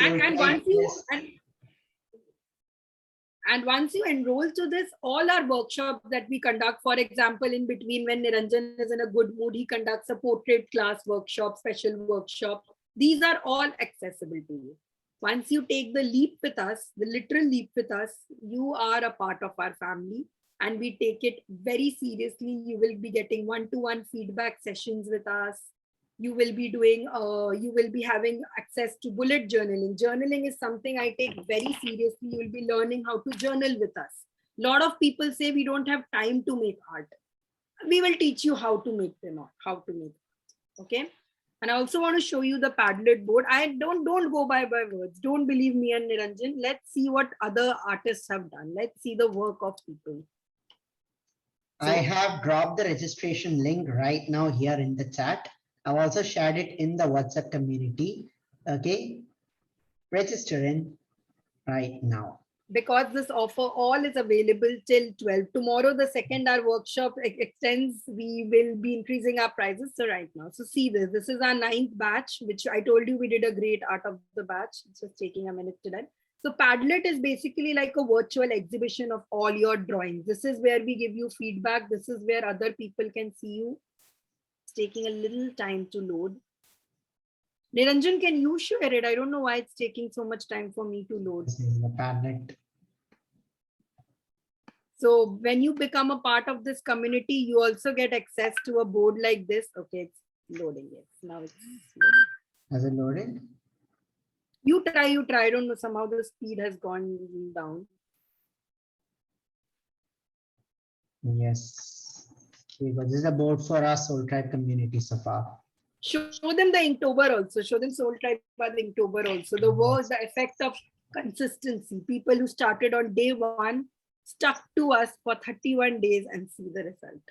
A: and once you enroll to this, all our workshops that we conduct, for example, in between when Niranjan is in a good mood, he conducts a portrait class workshop, special workshop. These are all accessible to you. Once you take the leap with us, the literal leap with us, you are a part of our family and we take it very seriously. You will be getting one-to-one feedback sessions with us. You will be doing, you will be having access to bullet journaling. Journaling is something I take very seriously. You will be learning how to journal with us. A lot of people say we don't have time to make art. We will teach you how to make them art, okay? And I also want to show you the Padlet board. I don't go by words. Don't believe me and Niranjan. Let's see what other artists have done. Let's see the work of people.
B: I have dropped the registration link right now here in the chat. I've also shared it in the WhatsApp community. Okay, register in right now. Because
A: this offer all is available till 12. Tomorrow, the second hour workshop extends. We will be increasing our prices. So right now, so see this. This is our 9th batch, which I told you we did a great art of the batch. It's just taking a minute to done. So Padlet is basically like a virtual exhibition of all your drawings. This is where we give you feedback. This is where other people can see you. Taking a little time to load. Niranjan, can you share it? I don't know why it's taking so much time for me to load.
B: This is the Padlet.
A: So when you become a part of this community, you also get access to a board like this. Okay, it's loading. Yes, now it's loading.
B: Has it loaded?
A: You try. I don't know. Somehow the speed has gone down.
B: Yes. But this is a board for our Soul Tribe community so far.
A: Show them the Inktober also. Show them Soul Tribe by the Inktober also. The work, the effect of consistency. People who started on day 1 stuck to us for 31 days and see the result.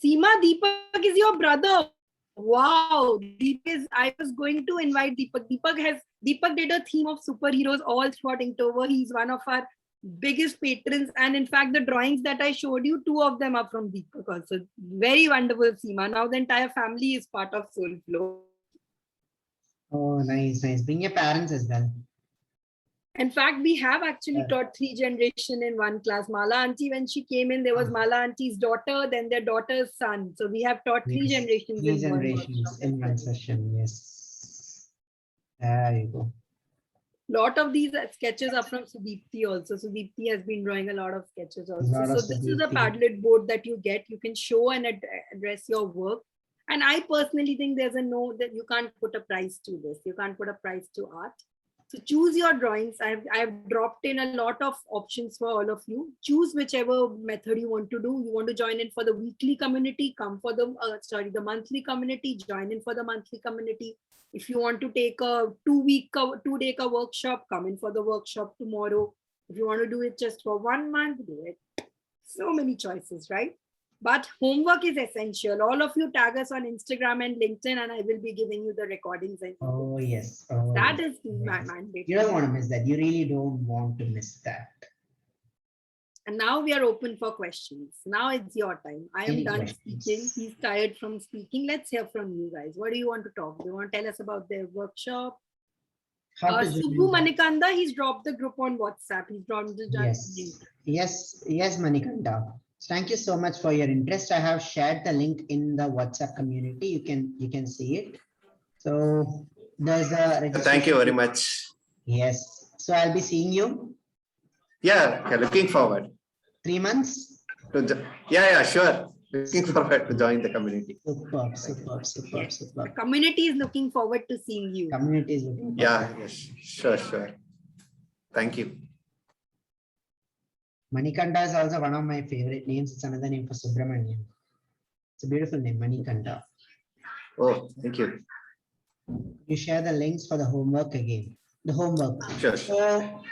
A: Seema, Deepak is your brother. Wow, I was going to invite Deepak. Deepak did a theme of superheroes all throughout Inktober. He's one of our biggest patrons. And in fact, the drawings that I showed you, 2 of them are from Deepak also. Very wonderful, Seema. Now the entire family is part of Soulflow.
B: Oh, nice. Bring your parents as well.
A: In fact, we have actually taught 3 generations in one class. Mala Auntie, when she came in, there was Mala Auntie's daughter, then their daughter's son. So we have taught 3 generations.
B: 3 generations in one session. Yes. There you go.
A: Lot of these sketches are from Sudipti also. Sudipti has been drawing a lot of sketches also. So this is a Padlet board that you get. You can show and address your work. And I personally think there's that you can't put a price to this. You can't put a price to art. So choose your drawings. I've dropped in a lot of options for all of you. Choose whichever method you want to do. You want to join in for the weekly community, come for the the monthly community, join in for the monthly community. If you want to take a 2-day workshop, come in for the workshop tomorrow. If you want to do it just for 1 month, do it. So many choices, right? But homework is essential. All of you tag us on Instagram and LinkedIn, and I will be giving you the recordings. And
B: Oh, yes. Oh,
A: that
B: yes.
A: is my mandate.
B: You don't want to miss that. You really don't want to miss that.
A: And now we are open for questions. Now it's your time. I am
B: Any
A: done
B: questions?
A: speaking. He's tired from speaking. Let's hear from you guys. What do you want to talk? Do you want to tell us about the workshop?
B: How to
A: Subbu
B: join?
A: Manikanda, he's dropped the group on WhatsApp. He's dropped the link.
B: Yes, Manikanda. Thank you so much for your interest. I have shared the link in the WhatsApp community. You can see it. So there's a
G: Thank you very much.
B: Yes. So I'll be seeing you.
G: Yeah, looking forward.
B: 3 months.
G: Yeah, sure. Looking forward to join the community.
B: Superb.
A: The community is looking forward to seeing you.
B: Community is looking forward.
G: Yeah, yes, sure. Thank you.
B: Manikanda is also one of my favorite names. It's another name for Subramanian. It's a beautiful name, Manikanda.
G: Oh, thank you.
B: You share the links for the homework again. The homework.
G: Sure.
B: So,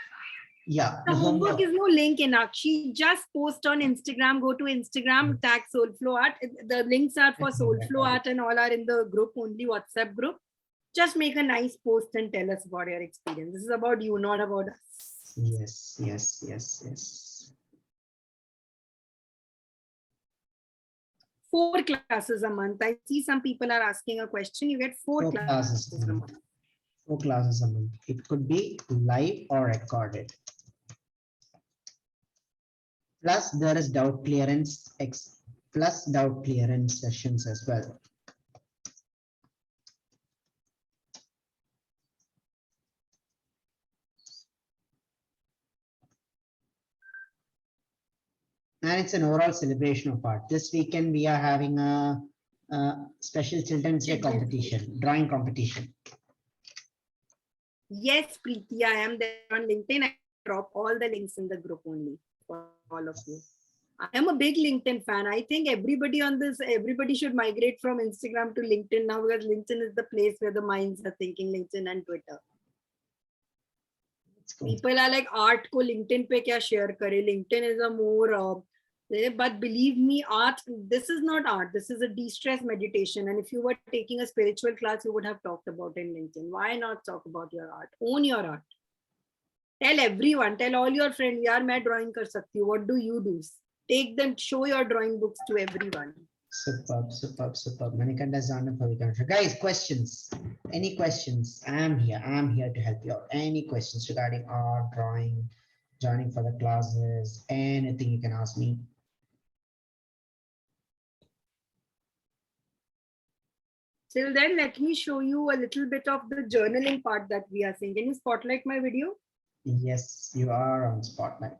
B: yeah.
A: The homework is no link in Akshi. Just post on Instagram. Go to Instagram, tag Soulflow Art. The links are for Soulflow Art and all are in the group, only WhatsApp group. Just make a nice post and tell us about your experience. This is about you, not about us.
B: Yes.
A: 4 classes a month. I see some people are asking a question. You get 4 classes a month.
B: 4 classes a month. It could be live or recorded. Plus, there is doubt clearance sessions as well. And it's an overall celebration of art. This weekend, we are having a special Children's Day competition, drawing competition.
A: Yes, Preeti, I am there on LinkedIn. I drop all the links in the group only for all of you. I am a big LinkedIn fan. I think everybody should migrate from Instagram to LinkedIn now, because LinkedIn is the place where the minds are thinking, LinkedIn and Twitter. People are like, art ko LinkedIn pe kya share kare? LinkedIn is a more, but believe me, art, this is not art. This is a de-stress meditation. And if you were taking a spiritual class, you would have talked about it in LinkedIn. Why not talk about your art? Own your art. Tell everyone, tell all your friends, yaar, main drawing kar sakti hu. What do you do? Take them, show your drawing books to everyone.
B: Superb. Manikanda is on for the guys. Questions? Any questions? I'm here to help you out. Any questions regarding art, drawing, joining for the classes, anything you can ask me.
A: Till then, let me show you a little bit of the journaling part that we are seeing. Can you spotlight my video?
B: Yes, you are on spotlight.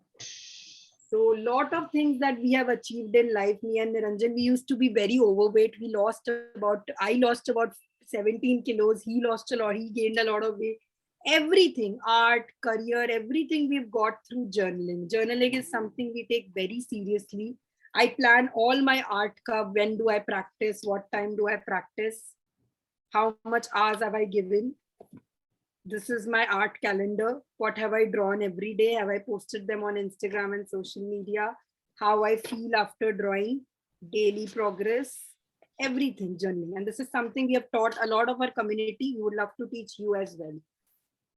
A: So a lot of things that we have achieved in life, me and Niranjan, we used to be very overweight. I lost about 17 kilos. He lost a lot. He gained a lot of weight. Everything, art, career, everything we've got through journaling. Journaling is something we take very seriously. I plan all my art. When do I practice? What time do I practice? How much hours have I given? This is my art calendar. What have I drawn every day? Have I posted them on Instagram and social media? How I feel after drawing, daily progress, everything, journaling. And this is something we have taught a lot of our community. We would love to teach you as well.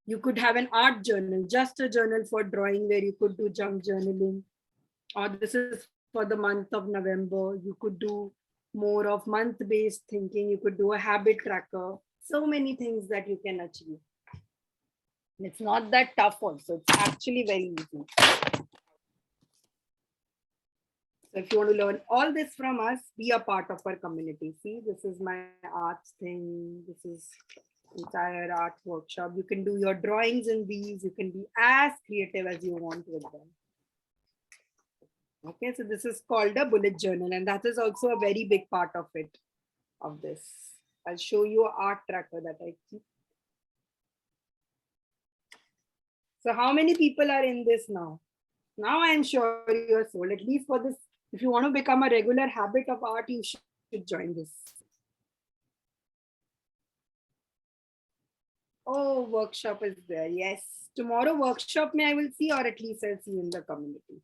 A: You could have an art journal, just a journal for drawing where you could do junk journaling. Or this is for the month of November. You could do more of month-based thinking. You could do a habit tracker. So many things that you can achieve. It's not that tough also. It's actually very easy. So if you want to learn all this from us, be a part of our community. See, this is my arts thing. This is entire art workshop. You can do your drawings in these. You can be as creative as you want with them. Okay, so this is called a bullet journal, and that is also a very big part of it, of this. I'll show you an art tracker that I keep. So how many people are in this now? Now I am sure you are sold. At least for this, if you want to become a regular habit of art, you should join this. Oh, workshop is there. Yes. Tomorrow workshop I will see, or at least I'll see you in the community.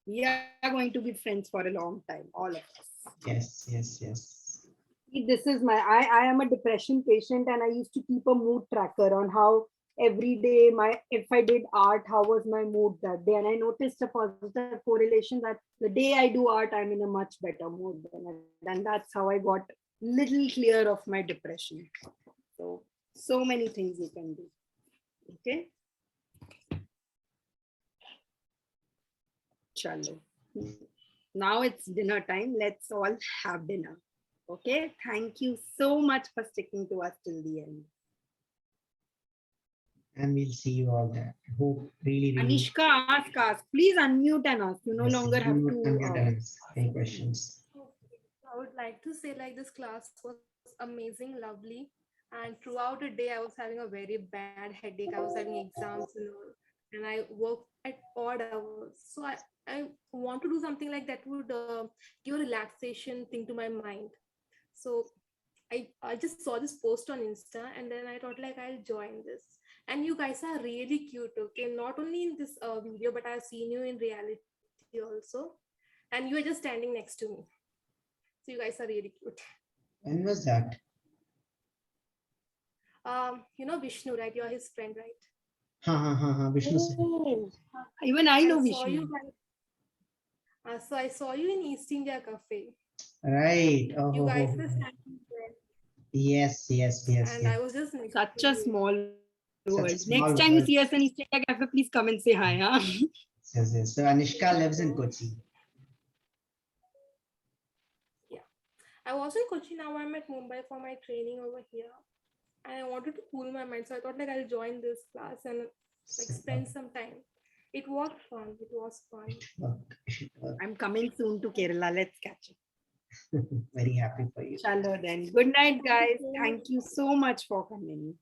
A: We are going to be friends for a long time, all of us.
B: Yes, yes, yes.
A: This is I am a depression patient, and I used to keep a mood tracker on how every day if I did art, how was my mood that day. And I noticed a positive correlation that the day I do art, I'm in a much better mood. And that's how I got little clear of my depression. So many things you can do. Okay. Chalo. Now it's dinner time. Let's all have dinner. Okay. Thank you so much for sticking to us till the end.
B: And we'll see you all there. Hope really.
A: Anishka, ask. Please unmute and ask. You no longer have to.
B: Any questions?
H: I would like to say like this class was amazing, lovely. And throughout the day, I was having a very bad headache. I was having exams and I worked at odd hours. So I want to do something like that would give a relaxation thing to my mind. So I just saw this post on Insta and then I thought like I'll join this. And you guys are really cute, okay? Not only in this video, but I've seen you in reality also. And you are just standing next to me. So you guys are really cute.
B: When was that?
H: You know Vishnu, right? You're his friend,
B: Ha. Vishnu.
A: Oh, even I know Vishnu.
H: So I saw you in East India Cafe.
B: Right.
H: You guys were standing there.
B: Yes.
H: And I was just
A: such a small world.
B: small
A: Next time
B: world.
A: you see us in East India Cafe, please come and say hi. Huh?
B: Yes. So Anishka lives in Kochi.
H: Yeah. I was in Kochi, now I'm at Mumbai for my training over here. And I wanted to cool my mind. So I thought like I'll join this class and like spend some time. It was fun. It was fun.
A: I'm coming soon to Kerala. Let's catch up.
B: Very happy for you.
A: Chalo then. Good night, guys. Thank you so much for coming.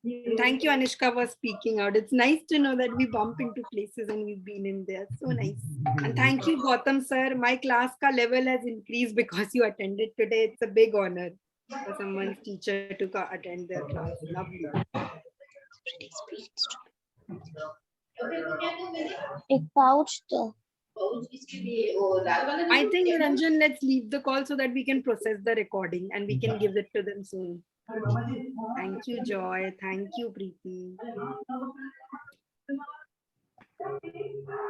A: And thank you, Anishka, for speaking out. It's nice to know that we bump into places and we've been in there. So nice. And thank you, Gautam sir. My class ka level has increased because you attended today. It's a big honor for someone's teacher to attend their class. Lovely.
D: एक pouch तो.
A: I think, Niranjan, let's leave the call so that we can process the recording and we can give it to them soon. Thank you, Joy. Thank you, Preeti.